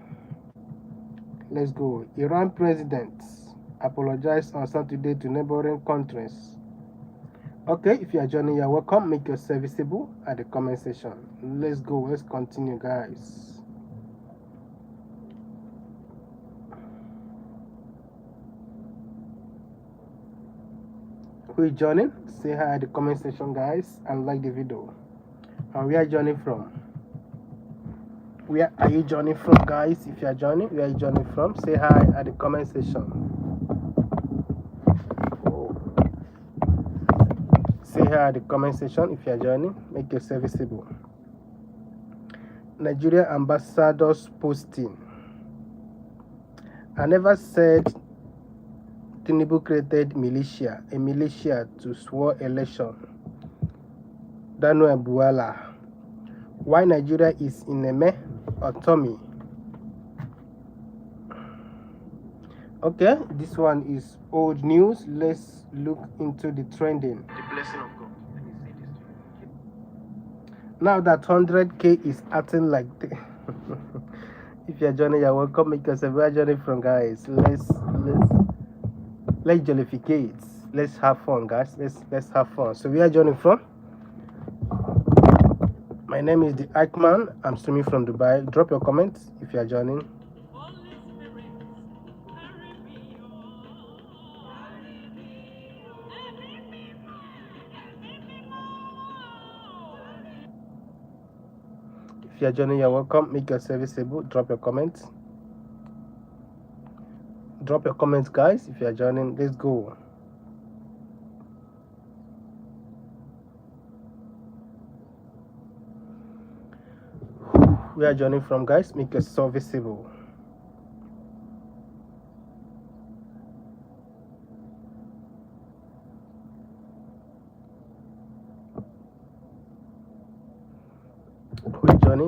Let's go. Iran president apologized on Saturday to neighboring countries. Okay, if you are joining, you're welcome. Make yourself visible at the comment section. Let's go. Let's continue, guys. Who is joining? Say hi at the comment section, guys, and like the video. And where are you joining from? Where are you joining from, guys? If you are joining, where are you joining from? Say hi at the comment section. Say hi at the comment section if you are joining. Make yourself visible. Nigeria ambassadors posting. I never said Tinubu created a militia to swear election. Daniel Buala. Why Nigeria is in a meh autonomy. Okay, this one is old news. Let's look into the trending. The blessing of God. Now that 100K is acting like if you're joining, you're welcome. Because we are joining from, guys. Let's jollificate. Let's have fun, guys. Let's have fun. So we are joining from. My name is the Eichmann. I'm streaming from Dubai. Drop your comments if you are joining. If you are joining, you're welcome. Make yourself visible. Drop your comments. Drop your comments, guys. If you are joining, let's go. We are joining from, guys. Make yourself visible.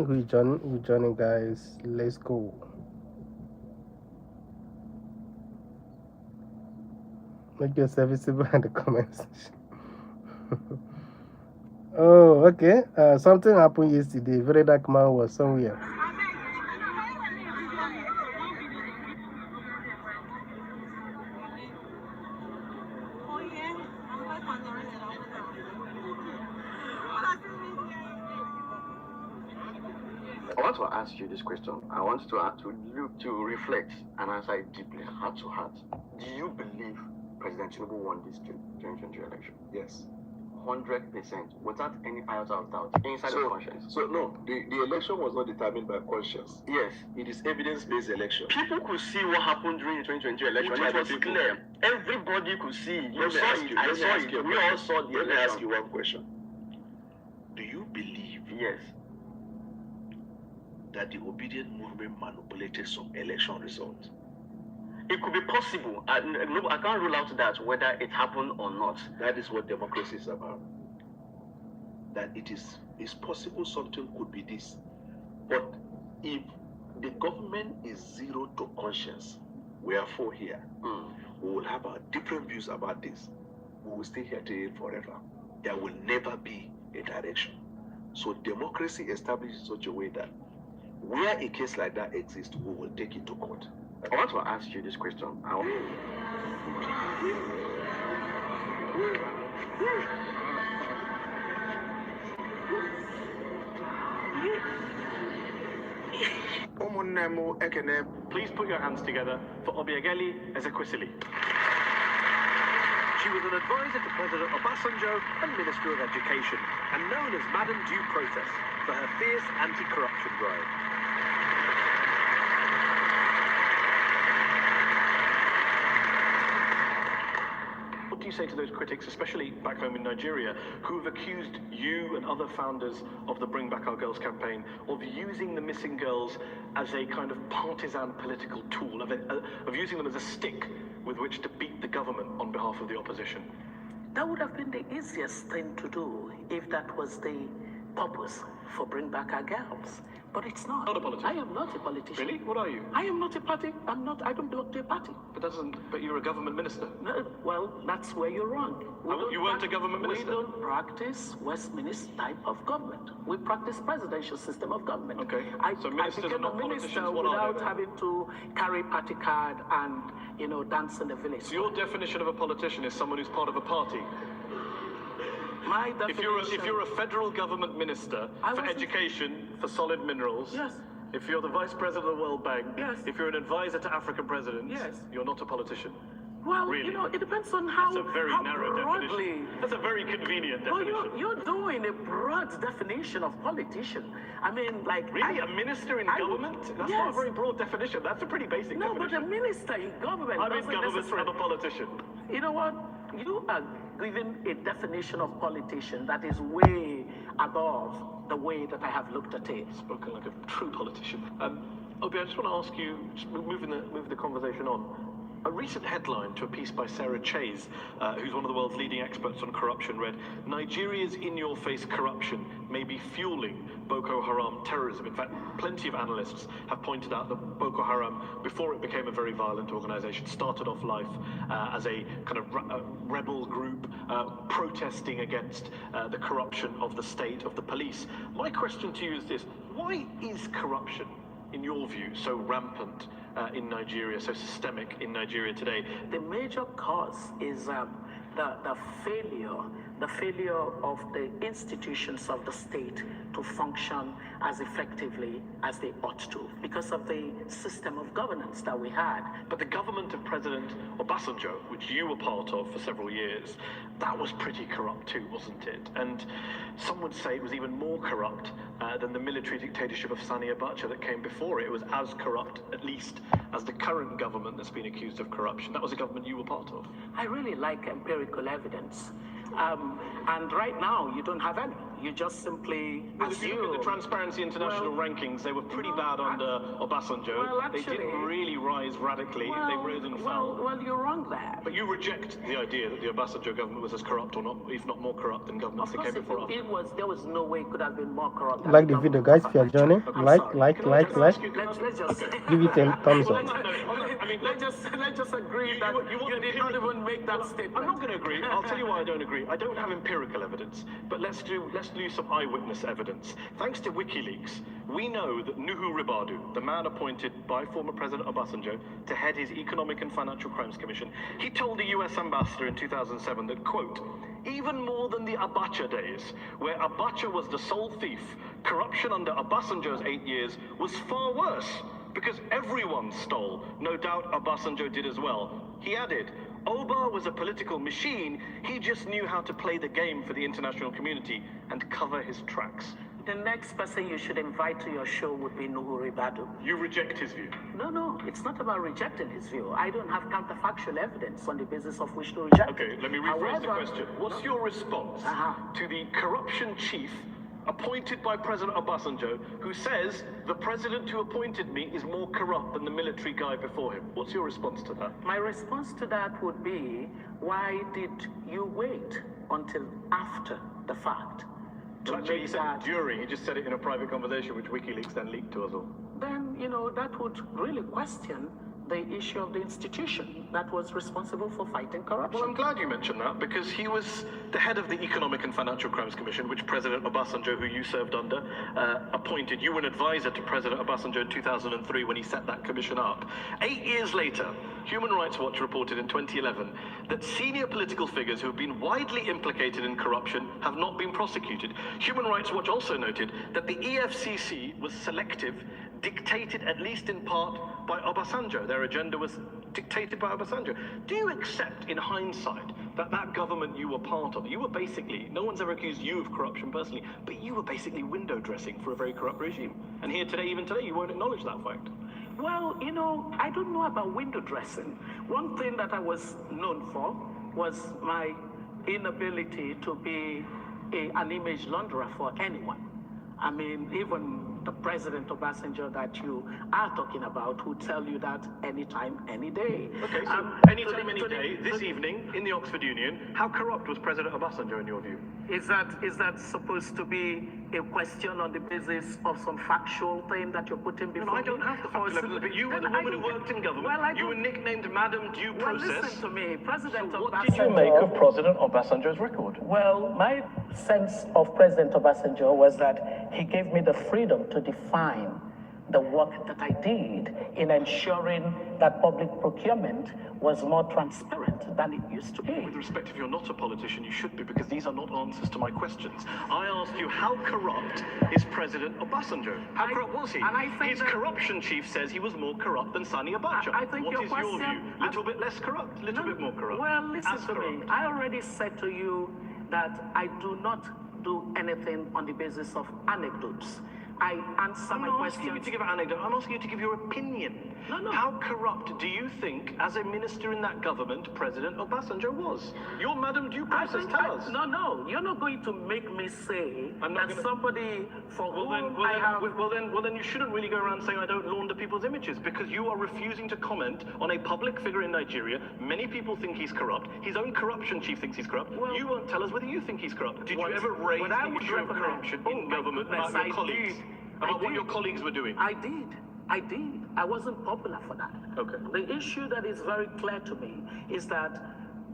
Who is joining, guys? Let's go. Make yourself visible in the comments section. Oh, okay. Something happened yesterday. Very dark man was somewhere. I want to ask you this question. I want to reflect and answer it deeply, heart to heart. Do you believe President Tinubu won this 2020 election? Yes. 100%, without any iota of doubt, inside of conscience. So no, the election was not determined by conscience. Yes. It is evidence-based election. People could see what happened during the 2020 election. It was clear. Everybody could see it. You saw it. I saw it. We all saw the election. Let me ask you one question. Do you believe Yes. that the obedient movement manipulated some election results? It could be possible. No, I can't rule out that whether it happened or not. That is what democracy is about. That it's possible something could be this. But if the government is zero to conscience, we are four here. We will have our different views about this. We will stay here till forever. There will never be a direction. So democracy established in such a way that where a case like that exists, we will take it to court. I want to ask you this question. Please put your hands together for Obiageli Ezekwesili. She was an advisor to President Obasanjo and Minister of Education, and known as Madam Due Process for her fierce anti-corruption drive. What do you say to those critics, especially back home in Nigeria, who have accused you and other founders of the Bring Back Our Girls campaign of using the missing girls as a kind of partisan political tool, of using them as a stick with which to beat the government on behalf of the opposition? That would have been the easiest thing to do if that was the purpose for Bring Back Our Girls. But it's not. Not a politician? I am not a politician. Really? What are you? I am not a party. I don't belong to a party. But you're a government minister. No, well, that's where you're wrong. You weren't a government minister? We don't practice Westminster type of government. We practice presidential system of government. Okay. I So ministers are became not a minister politicians. What are they without then? having to carry party card and, dance in the village. So your definition of a politician is someone who's part of a party. My definition... If you're a federal government minister I for wasn't- education, for solid minerals, Yes. if you're the vice president of the World Bank, Yes. if you're an advisor to African presidents, Yes. you're not a politician. Well, Really? it depends on how, That's a very how narrow broadly... definition. That's a very convenient Well, definition. you're doing a broad definition of politician. I mean, like... Really? A minister in I would- government? That's not a yes. very broad definition. That's a pretty basic No, but a definition. minister in government I'm in doesn't government, necessarily... I'm a politician. You know what? You are given a definition of politician that is way above the way that I have looked at it. Spoken like a true politician. Obi, I just want to ask you, just move the conversation on. A recent headline to a piece by Sarah Chase, who's one of the world's leading experts on corruption, read, "Nigeria's in-your-face corruption may be fueling Boko Haram terrorism." In fact, plenty of analysts have pointed out that Boko Haram, before it became a very violent organization, started off life as a kind of rebel group protesting against the corruption of the state, of the police. My question to you is this: why is corruption, in your view, so rampant in Nigeria, so systemic in Nigeria today? The major cause is the failure of the institutions of the state to function as effectively as they ought to because of the system of governance that we had. But the government of President Obasanjo, which you were part of for several years, that was pretty corrupt too, wasn't it? And some would say it was even more corrupt than the military dictatorship of Sani Abacha that came before it. It was as corrupt, at least, as the current government that's been accused of corruption. That was a government you were part of. I really like empirical evidence. And right now, you don't have any. You just simply Well, if you look at the Transparency International rankings, they were pretty bad under Obasanjo. well, they actually- didn't really rise radically. They rose and fell. Well, you're wrong there. But you reject the idea that the Obasanjo government was as corrupt, or not, if not more corrupt, than governments Of that course, came before us. there was no way it could have been more corrupt. than Like the the video, government guys, of if you're Abacha. joining. I'm Like, sorry. like, Can I like, just like. ask you- Let's just Give it a thumbs Well, up. let's just agree that you want you did not empirical- even make that statement. I'm not going to agree. I'll tell you why I don't agree. I don't have empirical evidence, but let's do some eyewitness evidence. Thanks to WikiLeaks, we know that Nuhu Ribadu, the man appointed by former President Obasanjo to head his Economic and Financial Crimes Commission, he told the US ambassador in 2007 that, quote, "Even more than the Abacha days, where Abacha was the sole thief, corruption under Obasanjo's 8 years was far worse, because everyone stole. No doubt Obasanjo did as well." He added, "Oba was a political machine. He just knew how to play the game for the international community and cover his tracks." The next person you should invite to your show would be Nuhu Ribadu. You reject his view. No, it's not about rejecting his view. I don't have counterfactual evidence on the basis of which to reject. Okay, let me rephrase the However, question. What's your response Uh-huh. to the corruption chief appointed by President Obasanjo, who says the president who appointed me is more corrupt than the military guy before him. What's your response to that? My response to that would be, why did you wait until after the fact to Actually, he make said that? during. He just said it in a private conversation, which WikiLeaks then leaked to us all. Then, that would really question the issue of the institution that was responsible for fighting corruption. Well, I'm glad you mentioned that, because he was the head of the Economic and Financial Crimes Commission, which President Obasanjo, who you served under, appointed. You were an advisor to President Obasanjo in 2003 when he set that commission up. 8 years later, Human Rights Watch reported in 2011 that senior political figures who have been widely implicated in corruption have not been prosecuted. Human Rights Watch also noted that the EFCC was selective, dictated at least in part by Obasanjo. Their agenda was dictated by Obasanjo. Do you accept, in hindsight, that that government you were part of, you were basically, no one's ever accused you of corruption personally, but you were basically window dressing for a very corrupt regime? And here today, even today, you won't acknowledge that fact. Well, I don't know about window dressing. One thing that I was known for was my inability to be an image launderer for anyone. I mean, even the President Obasanjo that you are talking about would tell you that anytime, any day. Okay, so anytime, any day, this evening, in the Oxford Union, how corrupt was President Obasanjo in your view? Is that supposed to be a question on the basis of some factual thing that you're putting before No, I don't have the factual evidence, but you were the woman who worked in government. Well, you were nicknamed Madam Due Well, Process. listen to me, President So Obasanjo. what did you make of President Obasanjo's record? Well, my sense of President Obasanjo was that he gave me the freedom to define the work that I did in ensuring that public procurement was more transparent than it used to be. With respect, if you're not a politician, you should be, because these are not answers to my questions. I asked you, how corrupt is President Obasanjo? How corrupt was he? and I think His that- corruption chief says he was more corrupt than Sani Abacha. I think What your is your question- view? Little bit less corrupt? Little bit more corrupt? Well, listen As to me. corrupt? I already said to you that I do not do anything on the basis of anecdotes. I answer I'm my not asking you questions. to give an anecdote. I'm asking you to give your opinion. No. How corrupt do you think, as a minister in that government, President Obasanjo was? You're Madam Due I Process. think Tell us. No, you're not going to make me say I'm not that gonna- somebody for Well whom then, I have. well then, you shouldn't really go around saying I don't launder people's images, because you are refusing to comment on a public figure in Nigeria. Many people think he's corrupt. His own corruption chief thinks he's corrupt. Well- You won't tell us whether you think he's corrupt. Did What- you ever raise what I the would issue of recommend- corruption Oh in my government goodness, about your I colleagues? did. About I what your did. colleagues were doing? I did. I wasn't popular for that. Okay. The issue that is very clear to me is that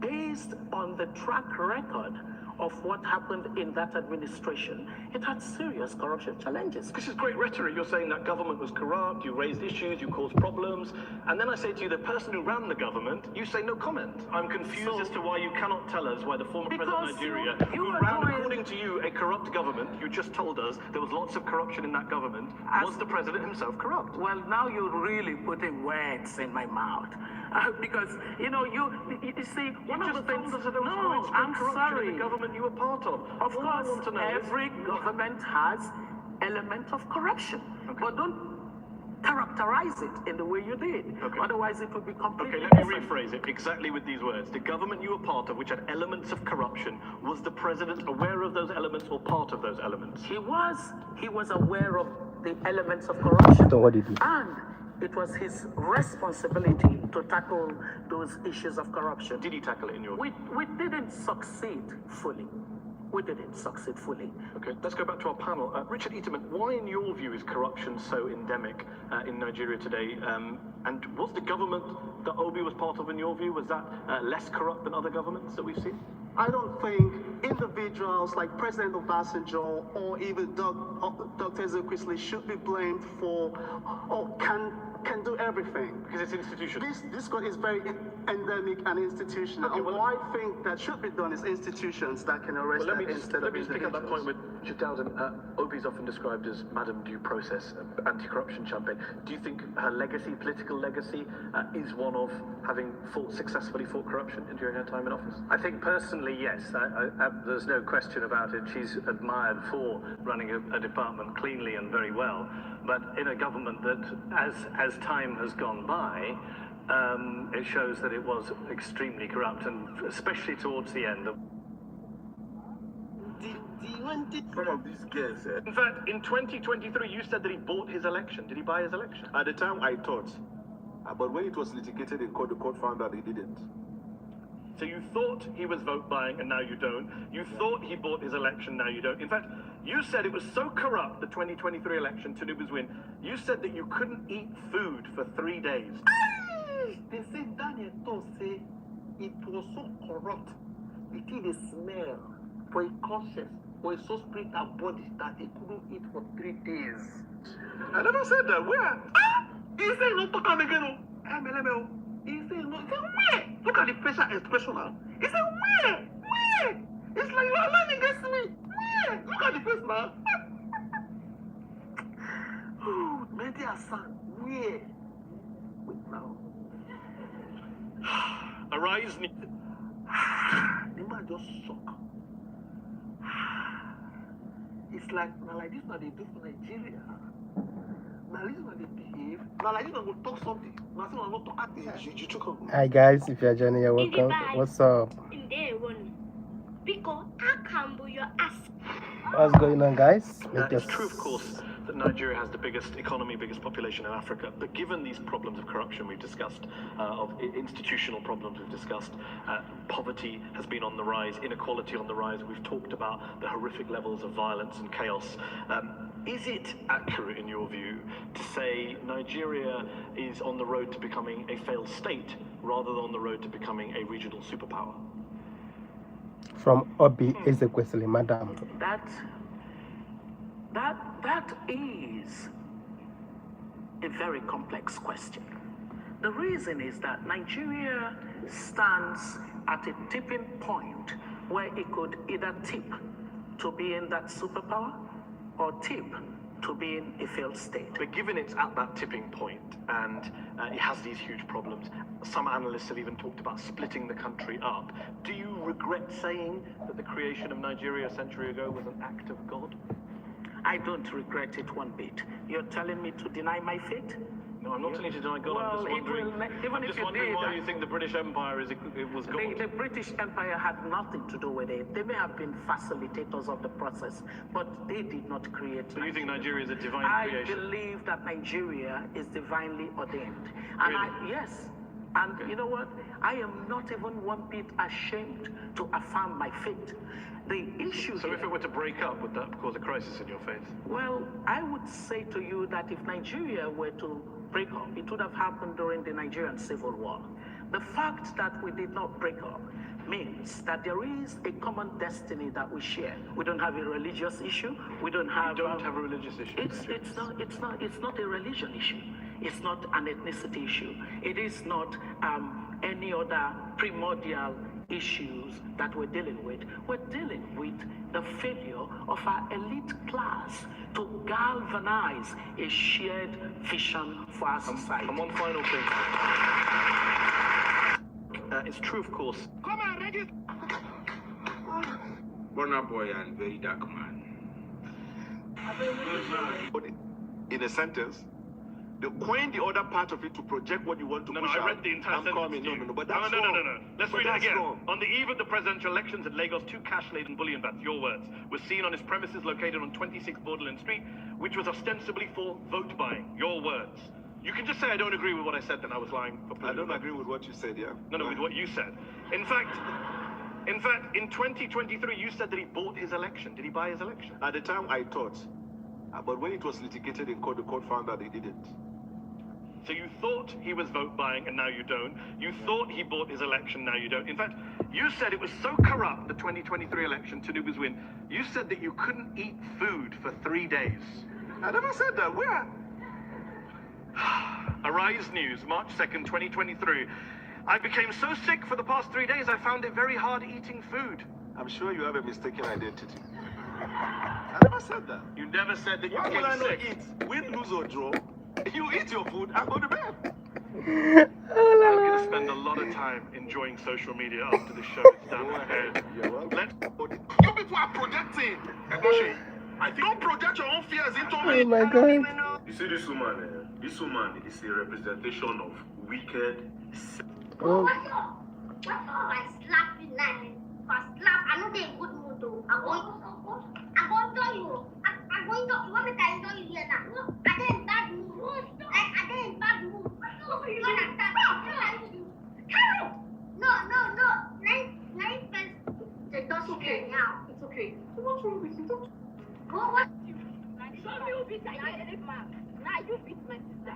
based on the track record of what happened in that administration, it had serious corruption challenges. This is great rhetoric. You're saying that government was corrupt, you raised issues, you caused problems, and then I say to you, the person who ran the government, you say no comment. I'm confused So- as to why you cannot tell us why the former president of Because Nigeria, you who are ran, doing- according to you, a corrupt government, you just told us there was lots of corruption in that government, was the president himself corrupt? Well, now you're really putting words in my mouth. Because, you see, one of the just things... told us that there was No, widespread I'm corruption sorry. in the government you were part of. Of All I course, want to know is- every government has element of corruption. But don't characterize it in the way you did. Okay. Otherwise, it would be completely Okay, let me different. rephrase it exactly with these words. The government you were part of, which had elements of corruption, was the president aware of those elements or part of those elements? He was aware of the elements of corruption. So what did he do? And it was his responsibility to tackle those issues of corruption. Did he tackle it in your view? We didn't succeed fully. We didn't succeed fully. Okay, let's go back to our panel. Richard Eaterman, why in your view is corruption so endemic in Nigeria today? And was the government that Obi was part of, in your view, was that less corrupt than other governments that we've seen? I don't think individuals like President Obasanjo or even Dr. Ezekwesili should be blamed for or can do everything. Because it's institutions. This God is very endemic and institutional. Okay, and well, what I think that should be done is institutions that can arrest Well, let me that just, instead let of me just pick up that point individuals. with Jadalden. Obi is often described as Madam Due Process, anti-corruption champion. Do you think her legacy, political legacy, is one of having successfully fought corruption during her time in office? I think personally, yes. There's no question about it. She's admired for running a department cleanly and very well. But in a government that, as time has gone by, it shows that it was extremely corrupt, and especially towards the end. Some of these girls, In fact, in 2023, you said that he bought his election. Did he buy his election? at the time I thought, but when it was litigated in court, the court found that he didn't. So you thought he was vote buying and now you don't. You thought he bought his election, now you don't. In fact, you said it was so corrupt, the 2023 election, Tinubu's win, you said that you couldn't eat food for 3 days. They say Daniel Toh say it was so corrupt. It did a smell for a conscience, for a soul, spirit, and body that they couldn't eat for 3 days. I never said that. Where? He said not to come again. MLML. He said no. He said where? Look at the facial expression now. He said where? Where? It's like you are lying against me. Where? Look at the face now. Oh, Mehdi Hassan. Where? Wait now. Arise. The man just suck. It's like now like this now they do for Nigeria. Now this now they behave. Now like this now go talk something. Now say now go talk at you took up. Hi guys, if you're joining, you're welcome. What's up? In day one, because I can't be your ass. What's going on, guys? It's true, of course, that Nigeria has the biggest economy, biggest population in Africa. But given these problems of corruption we've discussed, of institutional problems we've discussed, poverty has been on the rise, inequality on the rise. We've talked about the horrific levels of violence and chaos. Is it accurate, in your view, to say Nigeria is on the road to becoming a failed state rather than on the road to becoming a regional superpower? From Obi Ezekwesili, madam. That is a very complex question. The reason is that Nigeria stands at a tipping point where it could either tip to being that superpower or tip to being a failed state. But given it's at that tipping point and it has these huge problems, some analysts have even talked about splitting the country up. Do you regret saying that the creation of Nigeria a century ago was an act of God? I don't regret it one bit. You're telling me to deny my fate? No, I'm not telling you to deny God. Well, I'm just wondering, even if you did, why you think the British Empire was God. The British Empire had nothing to do with it. They may have been facilitators of the process, but they did not create. So you think Nigeria is a divine creation? I believe that Nigeria is divinely ordained. And Really? yes. And you know what? I am not even one bit ashamed to affirm my faith. The issue So here, if it were to break up, would that cause a crisis in your faith? well, I would say to you that if Nigeria were to break up, it would have happened during the Nigerian Civil War. The fact that we did not break up means that there is a common destiny that we share. We don't have a religious issue. We don't have. You don't have a religious issue. It's not a religion issue. It's not an ethnicity issue. It is not any other primordial issues that we're dealing with. We're dealing with the failure of our elite class to galvanize a shared vision for our society. And one final thing. It's true, of course. Come on, ready. Burna Boy and very dark man. In a sentence, they coin the other part of it to project what you want to No, push I out. read the entire I'm sentence coming. to you. No, but that's no. wrong. Let's But read it that's again. wrong. On the eve of the presidential elections at Lagos, 2 cash-laden bullion bags, your words, were seen on his premises located on 26 Borderland Street, which was ostensibly for vote buying. Your words. You can just say I don't agree with what I said, then I was lying. I don't agree with what you said, yeah? No, with what you said. In fact, in 2023, you said that he bought his election. Did he buy his election? At the time I thought, but when it was litigated in court, the court found that he didn't. So you thought he was vote buying and now you don't. You thought he bought his election, now you don't. In fact, you said it was so corrupt, the 2023 election, Tinubu's win, you said that you couldn't eat food for 3 days. I never said that. Where? Arise News, March 2nd, 2023. I became so sick for the past 3 days, I found it very hard eating food. I'm sure you have a mistaken identity. I never said that. You never said that you Why became would I not sick. eat? Win, lose, or draw. You eat your food and go to bed. I'm going to spend a lot of time enjoying social media after the show is done. Go ahead. You're welcome. You people are projecting. I don't project your own fears into me. Oh my God. You see this woman, this woman is a representation of wicked. Oh. What's up? I slap you now? For slap, I know they good mood though. I'm going to tell you. I'm going to. You want me to tell you here now? No, I didn't bad move. I didn't bad move. No, you don't understand. No. Nine pence. That's okay. Now. It's okay. So what's wrong with you? What? Now you beat my sister.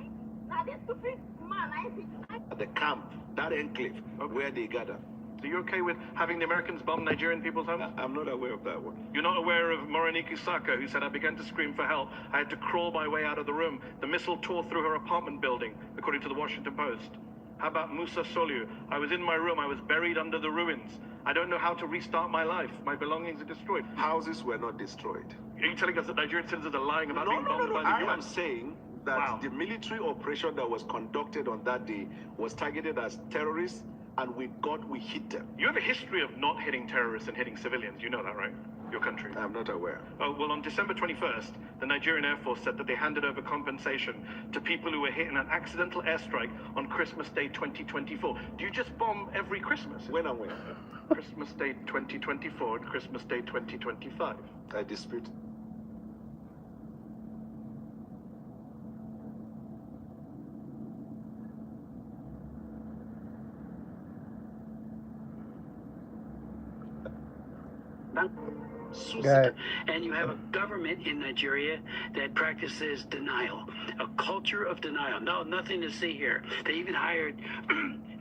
Now this stupid man, I beat. At the camp, that enclave, where they gather. So you're okay with having the Americans bomb Nigerian people's homes? I'm not aware of that one. You're not aware of Morenike Saka, who said, I began to scream for help. I had to crawl my way out of the room. The missile tore through her apartment building, according to the Washington Post. How about Musa Soliu? I was in my room. I was buried under the ruins. I don't know how to restart my life. My belongings are destroyed. Houses were not destroyed. Are you telling us that Nigerian citizens are lying about being bombed by the I UN? am saying that the military operation that was conducted on that day was targeted as terrorists, and we hit them. You have a history of not hitting terrorists and hitting civilians. You know that, right? Your country. I'm not aware. Oh, well, on December 21st, the Nigerian Air Force said that they handed over compensation to people who were hit in an accidental airstrike on Christmas Day 2024. Do you just bomb every Christmas? When and when? Christmas Day 2024 and Christmas Day 2025. I dispute. And you have a government in Nigeria that practices denial, a culture of denial. No, nothing to see here. They even hired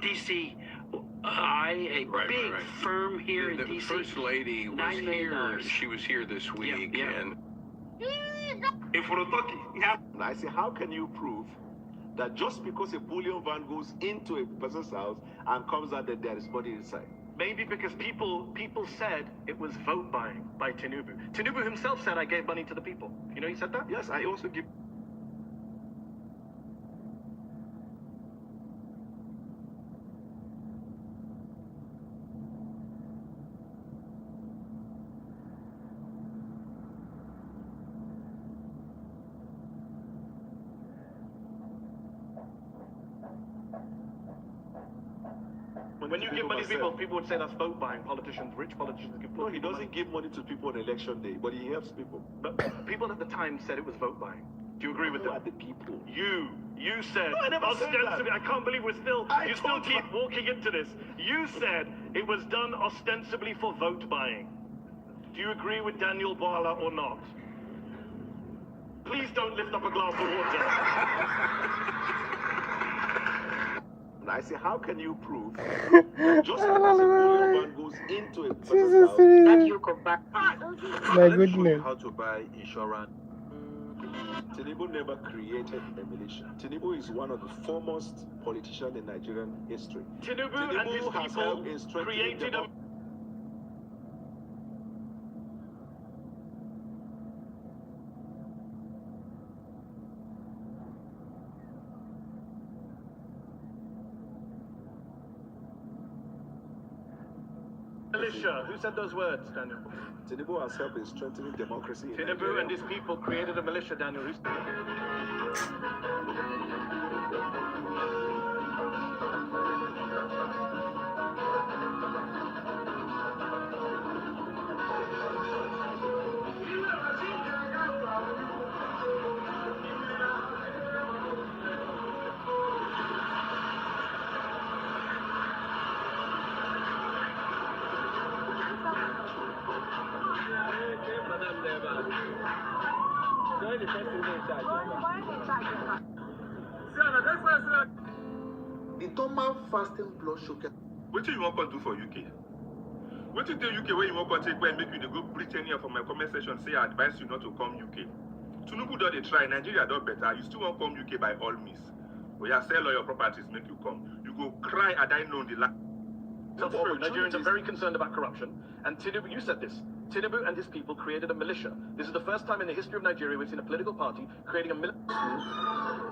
DC. A big firm here in The DC. First Lady was $9 million. here. She was here this week, and If for Turkey, and I say, how can you prove that just because a bullion van goes into a person's house and comes out that there is body inside? Maybe because people said it was vote buying by Tinubu. Tinubu himself said, I gave money to the people. You know he said that? Yes, I also give. When you give money to people would say that's vote buying. Politicians, rich politicians give No, he people doesn't money. give money to people on election day, but he helps people. But people at the time said it was vote buying. Do you agree with Who that? are the people? You said, No, I never said that. ostensibly, I can't believe you still told keep walking into this. You said it was done ostensibly for vote buying. Do you agree with Daniel Boala or not? Please don't lift up a glass of water. And I say, how can you prove that just because a bullion van goes into a person's house That you come back. My goodness. How to buy insurance. Tinubu never created a militia. Tinubu is one of the foremost politicians in Nigerian history. Tinubu and his has people helped in strengthening created a militia. Who said those words, Daniel? Tinubu has helped in strengthening democracy in Tinubu Nigeria. and his people created a militia, Daniel. The normal fasting blood sugar. What do you want to do for UK? What you do UK where you want to take where make you dey go Britannia for my comment section say I advise you not to come UK. Tinubu don dey try, Nigeria don better. You still want come UK by all means. But yeah, sell all your properties, make you come. You go cry and I know the last. That's true. Nigerians are very concerned about corruption. And Tinubu, you said this. Tinubu and his people created a militia. This is the first time in the history of Nigeria we've seen a political party creating a militia.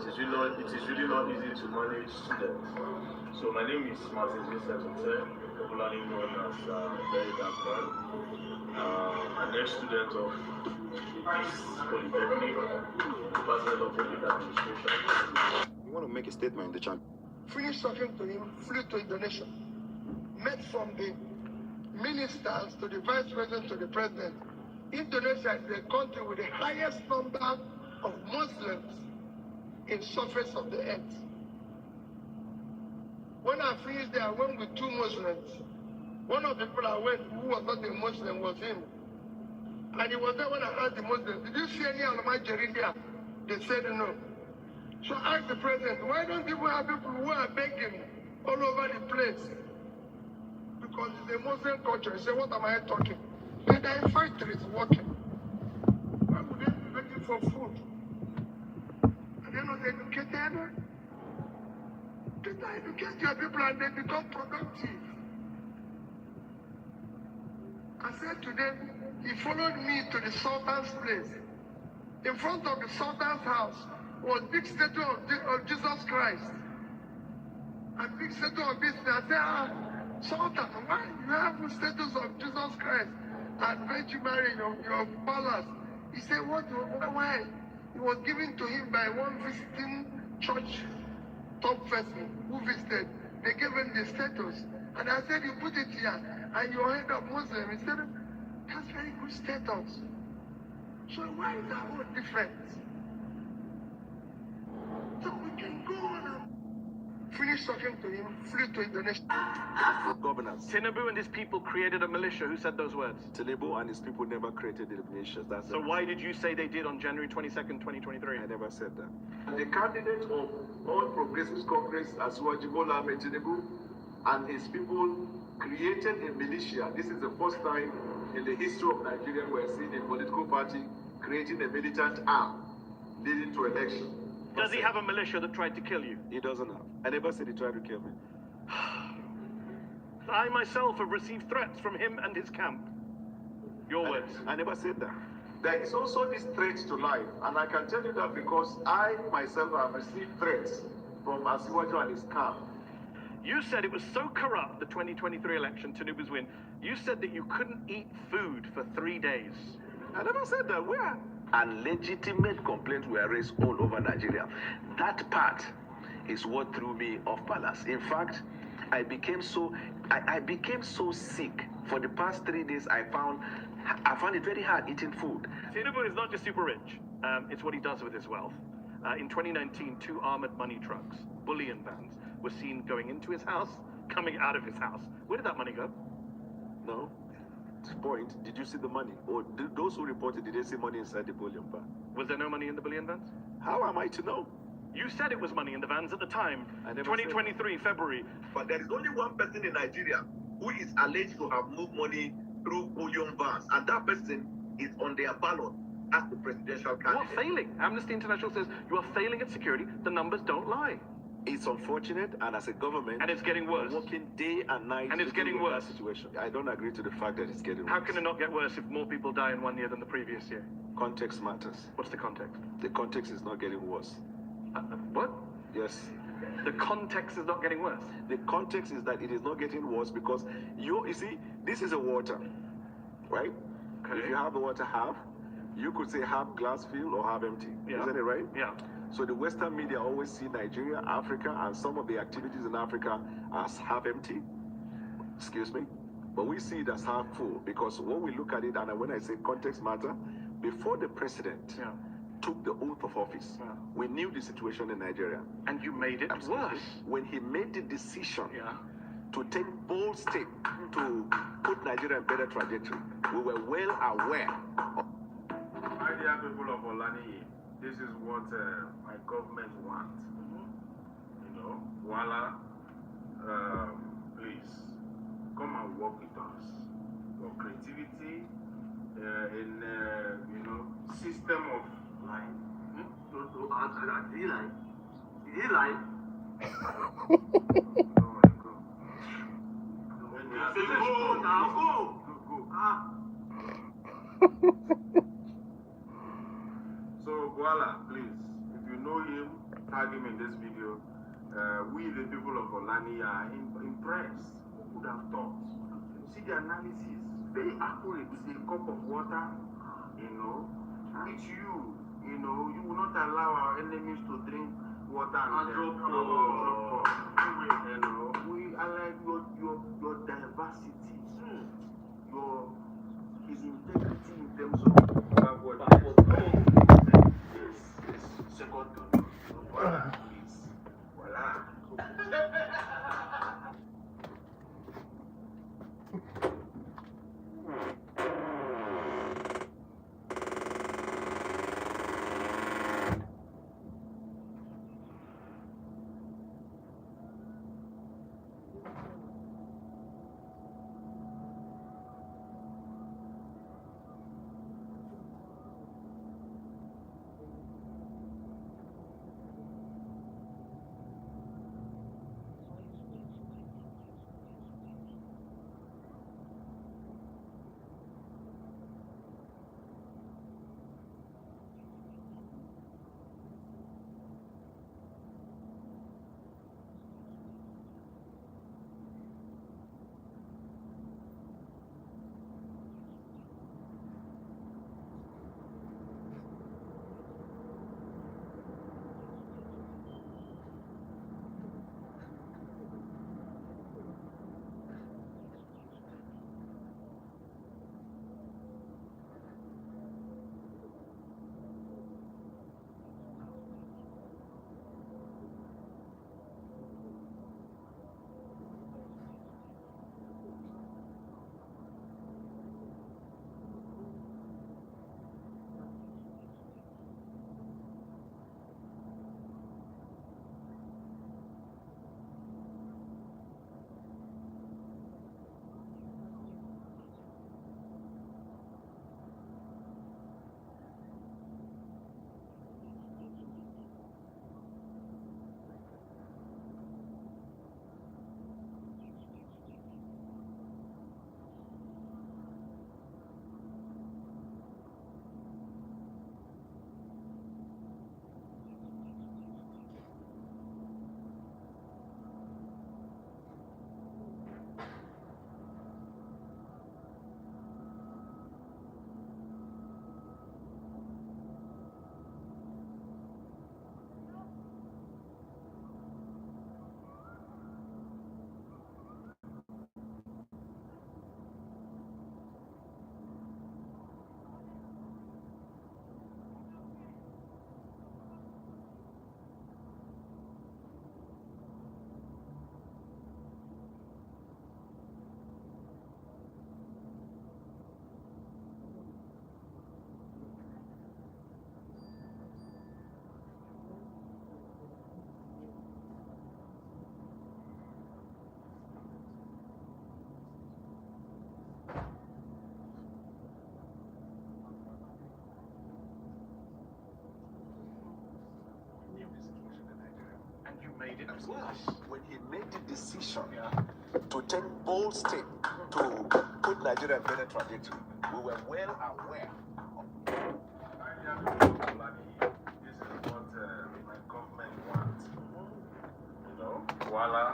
It is really not easy to manage students. So my name is Martin Vincent, popularly known as Very Dark Man. I'm a student of this Polytechnic, Department of Public Administration. We want to make a statement in the channel. Finished talking to him, flew to Indonesia. Met ministers to the vice president to the president. Indonesia is the country with the highest number of Muslims in surface of the earth. When I finished there, I went with 2 Muslims. One of the people I went who was not a Muslim was him. And he was there when I asked the Muslims, did you see any Al-Majiri there? They said no. So I asked the president, why don't you have people who are begging all over the place? Because it's a Muslim culture. He said, what am I talking? And their factory is working. Why would they be begging for food? And they're not educated. Just educate your people and they become productive. I said to them, he followed me to the Sultan's place. In front of the Sultan's house was big statue of Jesus Christ. A big statue of this. I said, Sultan, why you have statues of Jesus Christ at Virgin Mary in your palace? He said, why? It was given to him by one visiting church top person who visited. They gave him the status. And I said, you put it here, and you're head of Muslim. He said, that's very good status. So why is our own different? So we can go on and finish talking to him, flee to Indonesia. Governance. Tinubu and his people created a militia. Who said those words? Tinubu and his people never created the militias. That's so why did you say they did on January 22nd, 2023? I never said that. The candidate of All Progressives Congress, Asiwaju Bola Ahmed Tinubu, and his people created a militia. This is the first time in the history of Nigeria we're seeing a political party creating a militant arm leading to election. Does he have a militia that tried to kill you? He doesn't have. I never said he tried to kill me. I myself have received threats from him and his camp. Your words. I never said that. There is also this threat to life, and I can tell you that because I myself have received threats from Asiwaju and his camp. You said it was so corrupt, the 2023 election, Tinubu's win. You said that you couldn't eat food for 3 days. I never said that. Where? And legitimate complaints were raised all over Nigeria. That part is what threw me off balance. In fact, I became so sick. For the past 3 days, I found it very hard eating food. Tinubu is not just super rich. It's what he does with his wealth. In 2019, 2 armored money trucks, bullion vans, were seen going into his house, coming out of his house. Where did that money go? No. Point. Did you see the money? Or those who reported, did they see money inside the bullion van? Was there no money in the bullion vans? How am I to know? You said it was money in the vans at the time. 2023, February. But there is only one person in Nigeria who is alleged to have moved money through bullion vans, and that person is on their ballot as the presidential candidate. You are failing. Amnesty International says you are failing at security. The numbers don't lie. It's unfortunate, and as a government, and it's getting worse. Working day and night, and it's getting worse. Situation. I don't agree to the fact that it's getting worse. How can it not get worse if more people die in 1 year than the previous year? Context matters. What's the context? The context is not getting worse. What? Yes. The context is not getting worse. The context is that it is not getting worse because you see, this is a water, right? Okay. If you have the water half, you could say half glass filled or half empty. Yeah. Isn't it right? Yeah. So the Western media always see Nigeria, Africa, and some of the activities in Africa as half empty. Excuse me. But we see it as half full because when we look at it, and when I say context matter, before the president took the oath of office, we knew the situation in Nigeria. And you made it worse. When he made the decision to take bold step to put Nigeria in better trajectory, we were well aware of. My dear people of Olani, this is what my government wants. You know, voila, please come and work with us. Your creativity in you know, system of life. Did he lie? Did he lie? Go now, go. So, voila, please, if you know him, tag him in this video. We, the people of Olani, are impressed. Who would have thought? You see the analysis, very accurate. With a cup of water, you know, which you know, you will not allow our enemies to drink water and drop. You know, we are like your diversity. integrity in terms of backwardness. Yes, second to none. Voila, please. Voila. When he made the decision to take bold step to put Nigeria in better trajectory, we were well aware. This is what my government wants. You know, voila.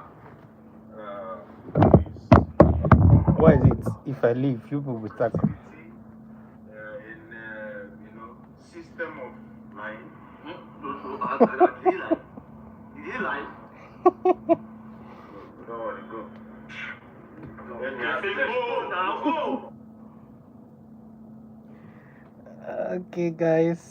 Why is it if I leave, you people will start? System of mind. Did he lie? Don't worry, go. Go. Okay, guys.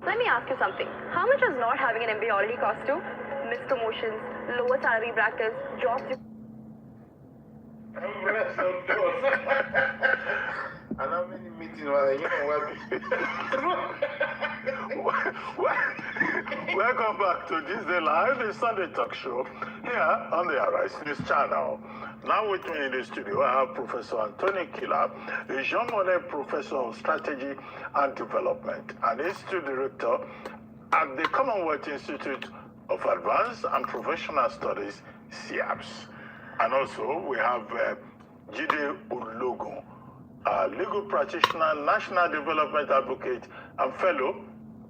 Let me ask you something. How much does not having an MBA already cost you? Missed promotions, lower salary brackets, jobs you... And how many meetings were there? You know what? Welcome back to This Day Live, the Sunday talk show here on the Arise News channel. Now with me in the studio, I have Professor Anthony Killer, a Jean Monnet Professor of Strategy and Development and Institute Director at the Commonwealth Institute of Advanced and Professional Studies, CIAPS. And also we have Jide Ologun, a legal practitioner, national development advocate, and fellow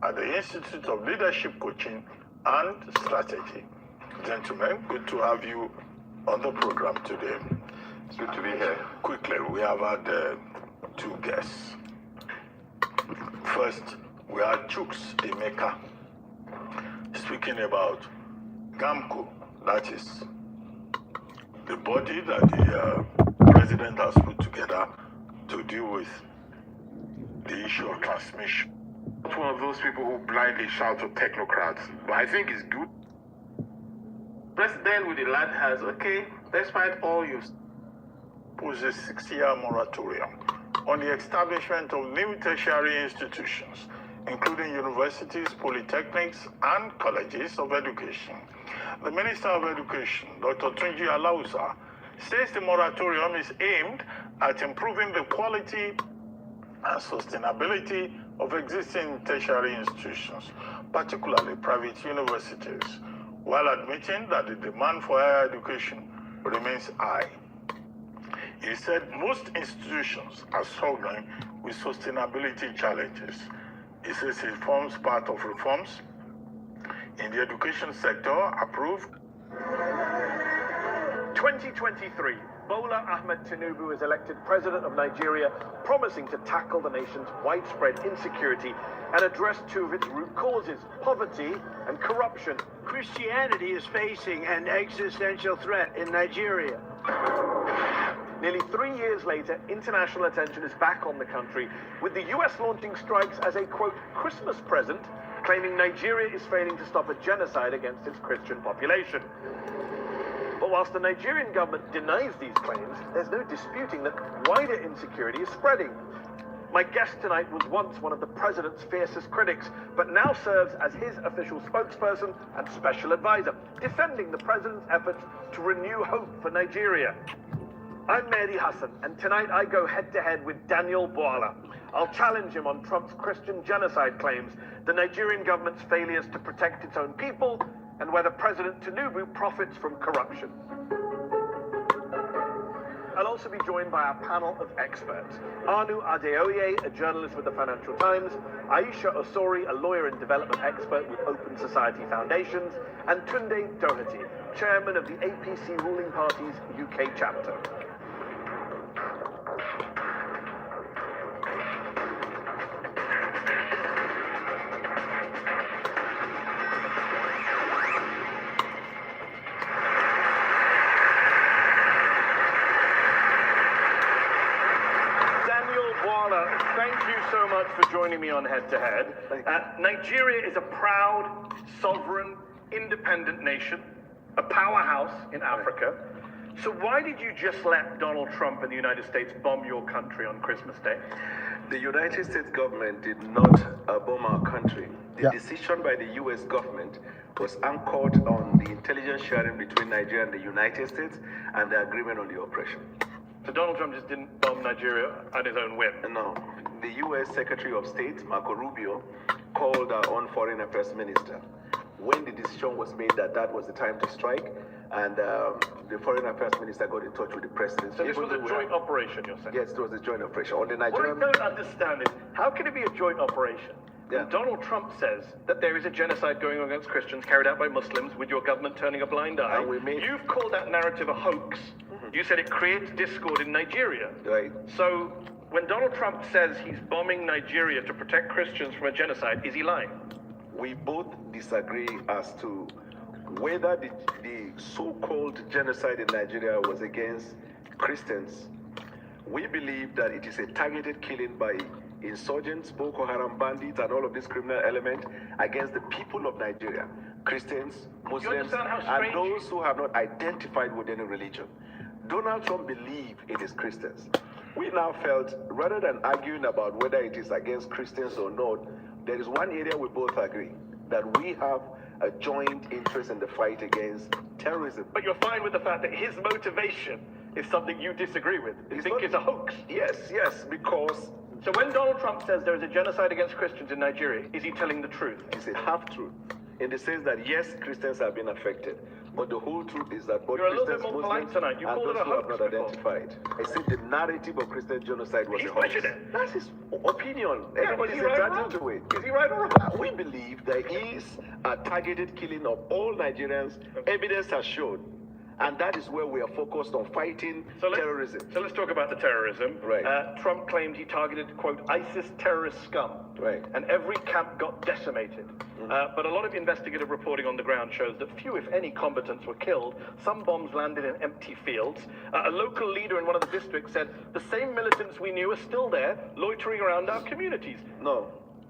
at the Institute of Leadership Coaching and Strategy. Gentlemen, good to have you on the program today. It's good to be here. Quickly, we have had two guests. First, we had Chuks Emeka speaking about GAMCO, that is the body that the president has put together to deal with the issue of transmission. Not one of those people who blindly shout to technocrats, but I think it's good. President with the lad has, okay, despite all you pose a 6-year moratorium on the establishment of new tertiary institutions, including universities, polytechnics, and colleges of education. The Minister of Education, Dr. Tunji Alausa, says the moratorium is aimed at improving the quality and sustainability of existing tertiary institutions, particularly private universities, while admitting that the demand for higher education remains high. He said most institutions are struggling with sustainability challenges. He says it forms part of reforms in the education sector approved. 2023, Bola Ahmed Tinubu is elected president of Nigeria, promising to tackle the nation's widespread insecurity and address two of its root causes, poverty and corruption. Christianity is facing an existential threat in Nigeria. Nearly 3 years later, international attention is back on the country, with the US launching strikes as a, quote, Christmas present, claiming Nigeria is failing to stop a genocide against its Christian population. But whilst the Nigerian government denies these claims, there's no disputing that wider insecurity is spreading. My guest tonight was once one of the president's fiercest critics, but now serves as his official spokesperson and special advisor, defending the president's efforts to renew hope for Nigeria. I'm Mehdi Hassan, and tonight I go head-to-head with Daniel Bwala. I'll challenge him on Trump's Christian genocide claims, the Nigerian government's failures to protect its own people, and whether President Tinubu profits from corruption. I'll also be joined by our panel of experts. Anu Adeoye, a journalist with the Financial Times, Aisha Osori, a lawyer and development expert with Open Society Foundations, and Tunde Doherty, chairman of the APC ruling party's UK chapter. Thank you so much for joining me on Head to Head. Nigeria is a proud, sovereign, independent nation, a powerhouse in Africa. So why did you just let Donald Trump and the United States bomb your country on Christmas Day? The United States government did not bomb our country. The decision by the US government was anchored on the intelligence sharing between Nigeria and the United States and the agreement on the operation. So Donald Trump just didn't bomb Nigeria at his own whim? No. The US Secretary of State, Marco Rubio, called our own foreign affairs minister when the decision was made that that was the time to strike, and the foreign affairs minister got in touch with the president. So this was a joint operation, you're saying? Yes, it was a joint operation. On the Nigerian... What I don't understand is, how can it be a joint operation? Yeah. Donald Trump says that there is a genocide going on against Christians carried out by Muslims with your government turning a blind eye. You've called that narrative a hoax. You said it creates discord in Nigeria. Right. So when Donald Trump says he's bombing Nigeria to protect Christians from a genocide, is he lying? We both disagree as to whether the so-called genocide in Nigeria was against Christians. We believe that it is a targeted killing by insurgents, Boko Haram bandits, and all of this criminal element against the people of Nigeria, Christians, Muslims, and those who have not identified with any religion. Donald Trump believed it is Christians. We now felt, rather than arguing about whether it is against Christians or not, there is one area we both agree. that we have a joint interest in the fight against terrorism. But you're fine with the fact that his motivation is something you disagree with. You think it's a hoax. Yes, because... So when Donald Trump says there is a genocide against Christians in Nigeria, is he telling the truth? It's a half-truth, in the sense that, yes, Christians have been affected, but the whole truth is that both You're a little Christians, bit more Muslims, polite tonight. You and called those it a who have hoax not before. identified. I said the narrative of Christian genocide was He's a hoax. pushing it. That's his opinion. Yeah, Everybody's is he right or entitled wrong? to it. Is he right or wrong? We believe there is a targeted killing of all Nigerians. Evidence has shown. And that is where we are focused on fighting terrorism. So let's talk about the terrorism. Right. Trump claimed he targeted, quote, ISIS terrorist scum. Right. And every camp got decimated. But a lot of investigative reporting on the ground shows that few, if any, combatants were killed. Some bombs landed in empty fields. A local leader in one of the districts said, the same militants we knew are still there, loitering around our communities. No.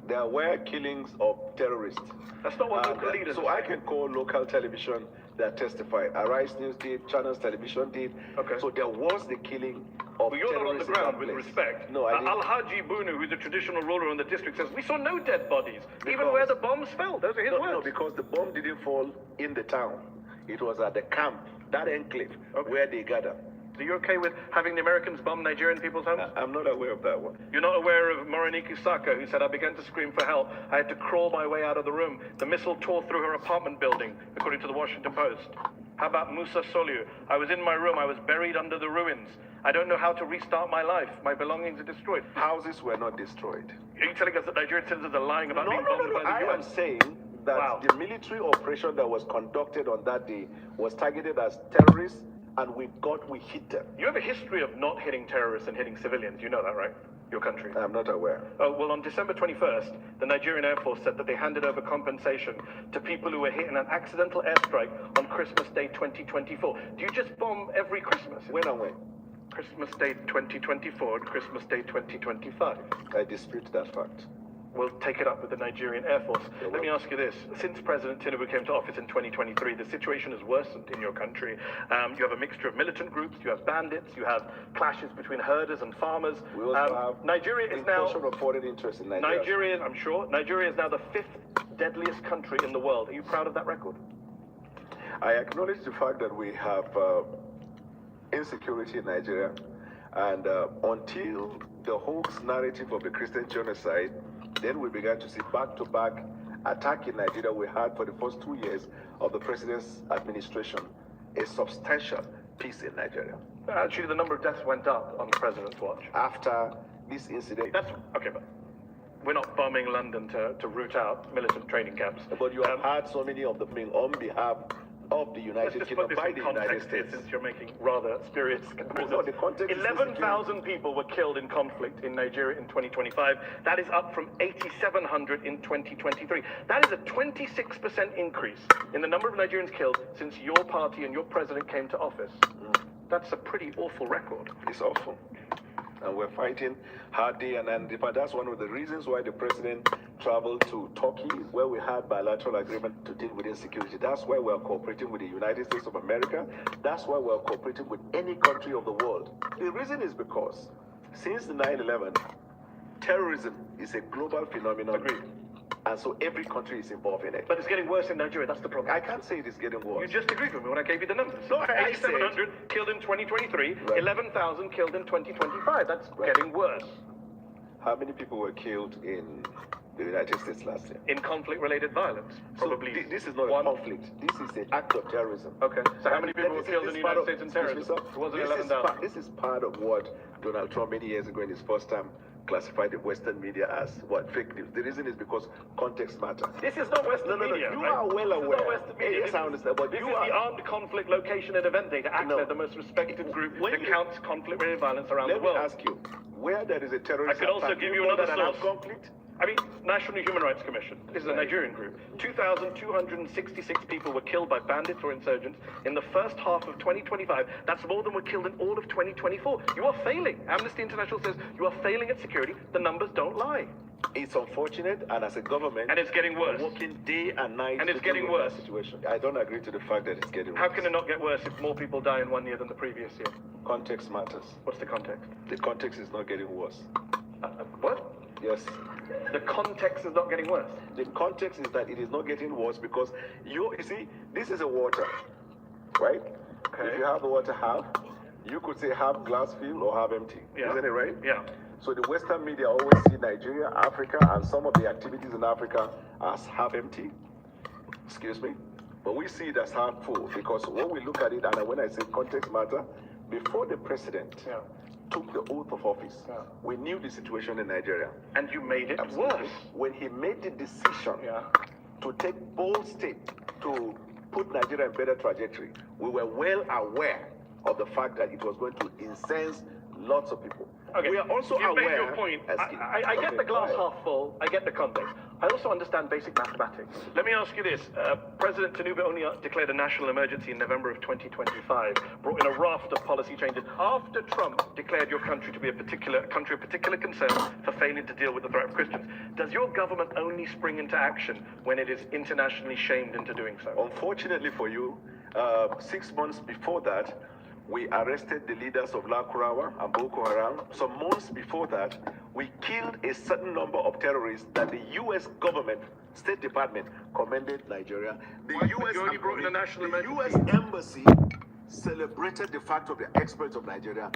There were killings of terrorists. That's not what local leaders So I can call local television that testified. Arise News did, Channels Television did. Okay. So there was the killing of But you're not on the terrorists in ground that with place. respect. No, I didn't. Al-Haji Bunu, who's a traditional ruler in the district, says, we saw no dead bodies, even Because- where the bombs fell. Those are his words. No, because the bomb didn't fall in the town. It was at the camp, that enclave, where they gather. Are you okay with having the Americans bomb Nigerian people's homes? I'm not aware of that one. You're not aware of Moriniki Saka, who said, I began to scream for help. I had to crawl my way out of the room. The missile tore through her apartment building, according to the Washington Post. How about Musa Soliu? I was in my room. I was buried under the ruins. I don't know how to restart my life. My belongings are destroyed. Houses were not destroyed. Are you telling us that Nigerian citizens are lying about being bombed by the I am US? saying that the military operation that was conducted on that day was targeted as terrorists, and we hit them. You have a history of not hitting terrorists and hitting civilians. You know that, right? Your country. I'm not aware. Oh, well, on December 21st, the Nigerian Air Force said that they handed over compensation to people who were hit in an accidental airstrike on Christmas Day 2024. Do you just bomb every Christmas? When and when? Christmas Day 2024 and Christmas Day 2025. I dispute that fact. We'll take it up with the Nigerian Air Force. Let me ask you this. Since President Tinubu came to office in 2023, the situation has worsened in your country. You have a mixture of militant groups, you have bandits, you have clashes between herders and farmers. We also have Nigeria is now... of foreign interest in Nigeria. Nigeria is now the 5th deadliest country in the world. Are you proud of that record? I acknowledge the fact that we have insecurity in Nigeria, and until the hoax narrative of the Christian genocide, then we began to see back-to-back attack in Nigeria. We had for the first 2 years of the president's administration a substantial peace in Nigeria. Actually, the number of deaths went up on the president's watch. After this incident. That's okay, but we're not bombing London to root out militant training camps. But you have had so many of them being on behalf of the United Kingdom by the United States. Since you're making rather spurious comparisons. No, the context is 11,000 people were killed in conflict in Nigeria in 2025. That is up from 8,700 in 2023. That is a 26% increase in the number of Nigerians killed since your party and your president came to office. That's a pretty awful record. It's awful. And we're fighting hard day and night. But that's one of the reasons why the president traveled to Turkey, where we had bilateral agreement to deal with insecurity. That's why we're cooperating with the United States of America. That's why we're cooperating with any country of the world. The reason is because since the 9/11, terrorism is a global phenomenon. Agreed. And so every country is involved in it. But it's getting worse in Nigeria, that's the problem. I can't say it is getting worse. You just agreed with me when I gave you the numbers. No, I 8,700 killed in 2023, Right. 11,000 killed in 2025. That's getting worse. How many people were killed in the United States last year? In conflict-related violence, probably. So this is not a conflict. This is an act of terrorism. Okay. So how many people were killed in the United States in terrorism? It wasn't 11,000. This is part of what Donald Trump many years ago in his first term classified the Western media as fake news. The reason is because context matters. This is not Western media. You right? are well This is aware. not Western media. Yes, I understand. But this you is are the Armed Conflict Location and Event Data. ACLED, the most respected group that counts conflict-related violence around the world. Let me ask you, where there is a terrorist I could also attack, give you know another that an source. armed conflict? I mean, National Human Rights Commission. This is a Nigerian group. 2,266 people were killed by bandits or insurgents in the first half of 2025. That's more than were killed in all of 2024. You are failing. Amnesty International says you are failing at security. The numbers don't lie. It's unfortunate, and as a government, and it's getting worse. We're working day and night. And it's to deal getting with worse. that situation. I don't agree to the fact that it's getting worse. How can it not get worse if more people die in 1 year than the previous year? Context matters. What's the context? The context is not getting worse. What? Yes. The context is not getting worse. The context is that it is not getting worse because you see, this is a water, right? Okay. If you have the water half, you could say half glass filled or half empty. Yeah. Isn't it right? Yeah. So the Western media always see Nigeria, Africa, and some of the activities in Africa as half empty. Excuse me. But we see it as half full because when we look at it, and when I say context matter, before the president took the oath of office, we knew the situation in Nigeria. And you made it Absolutely. worse. When he made the decision to take bold step to put Nigeria in better trajectory, we were well aware of the fact that it was going to incense lots of people. Okay. We are also you aware. Made your point. I get the glass half full. I get the context. I also understand basic mathematics. Let me ask you this: President Tinubu only declared a national emergency in November of 2025, brought in a raft of policy changes after Trump declared your country to be a country of particular concern for failing to deal with the threat of Christians. Does your government only spring into action when it is internationally shamed into doing so? Unfortunately for you, 6 months before that, we arrested the leaders of La Kurawa and Boko Haram. Some months before that, we killed a certain number of terrorists that the U.S. government, State Department, commended Nigeria. The U.S. Embassy celebrated the fact of the experts of Nigeria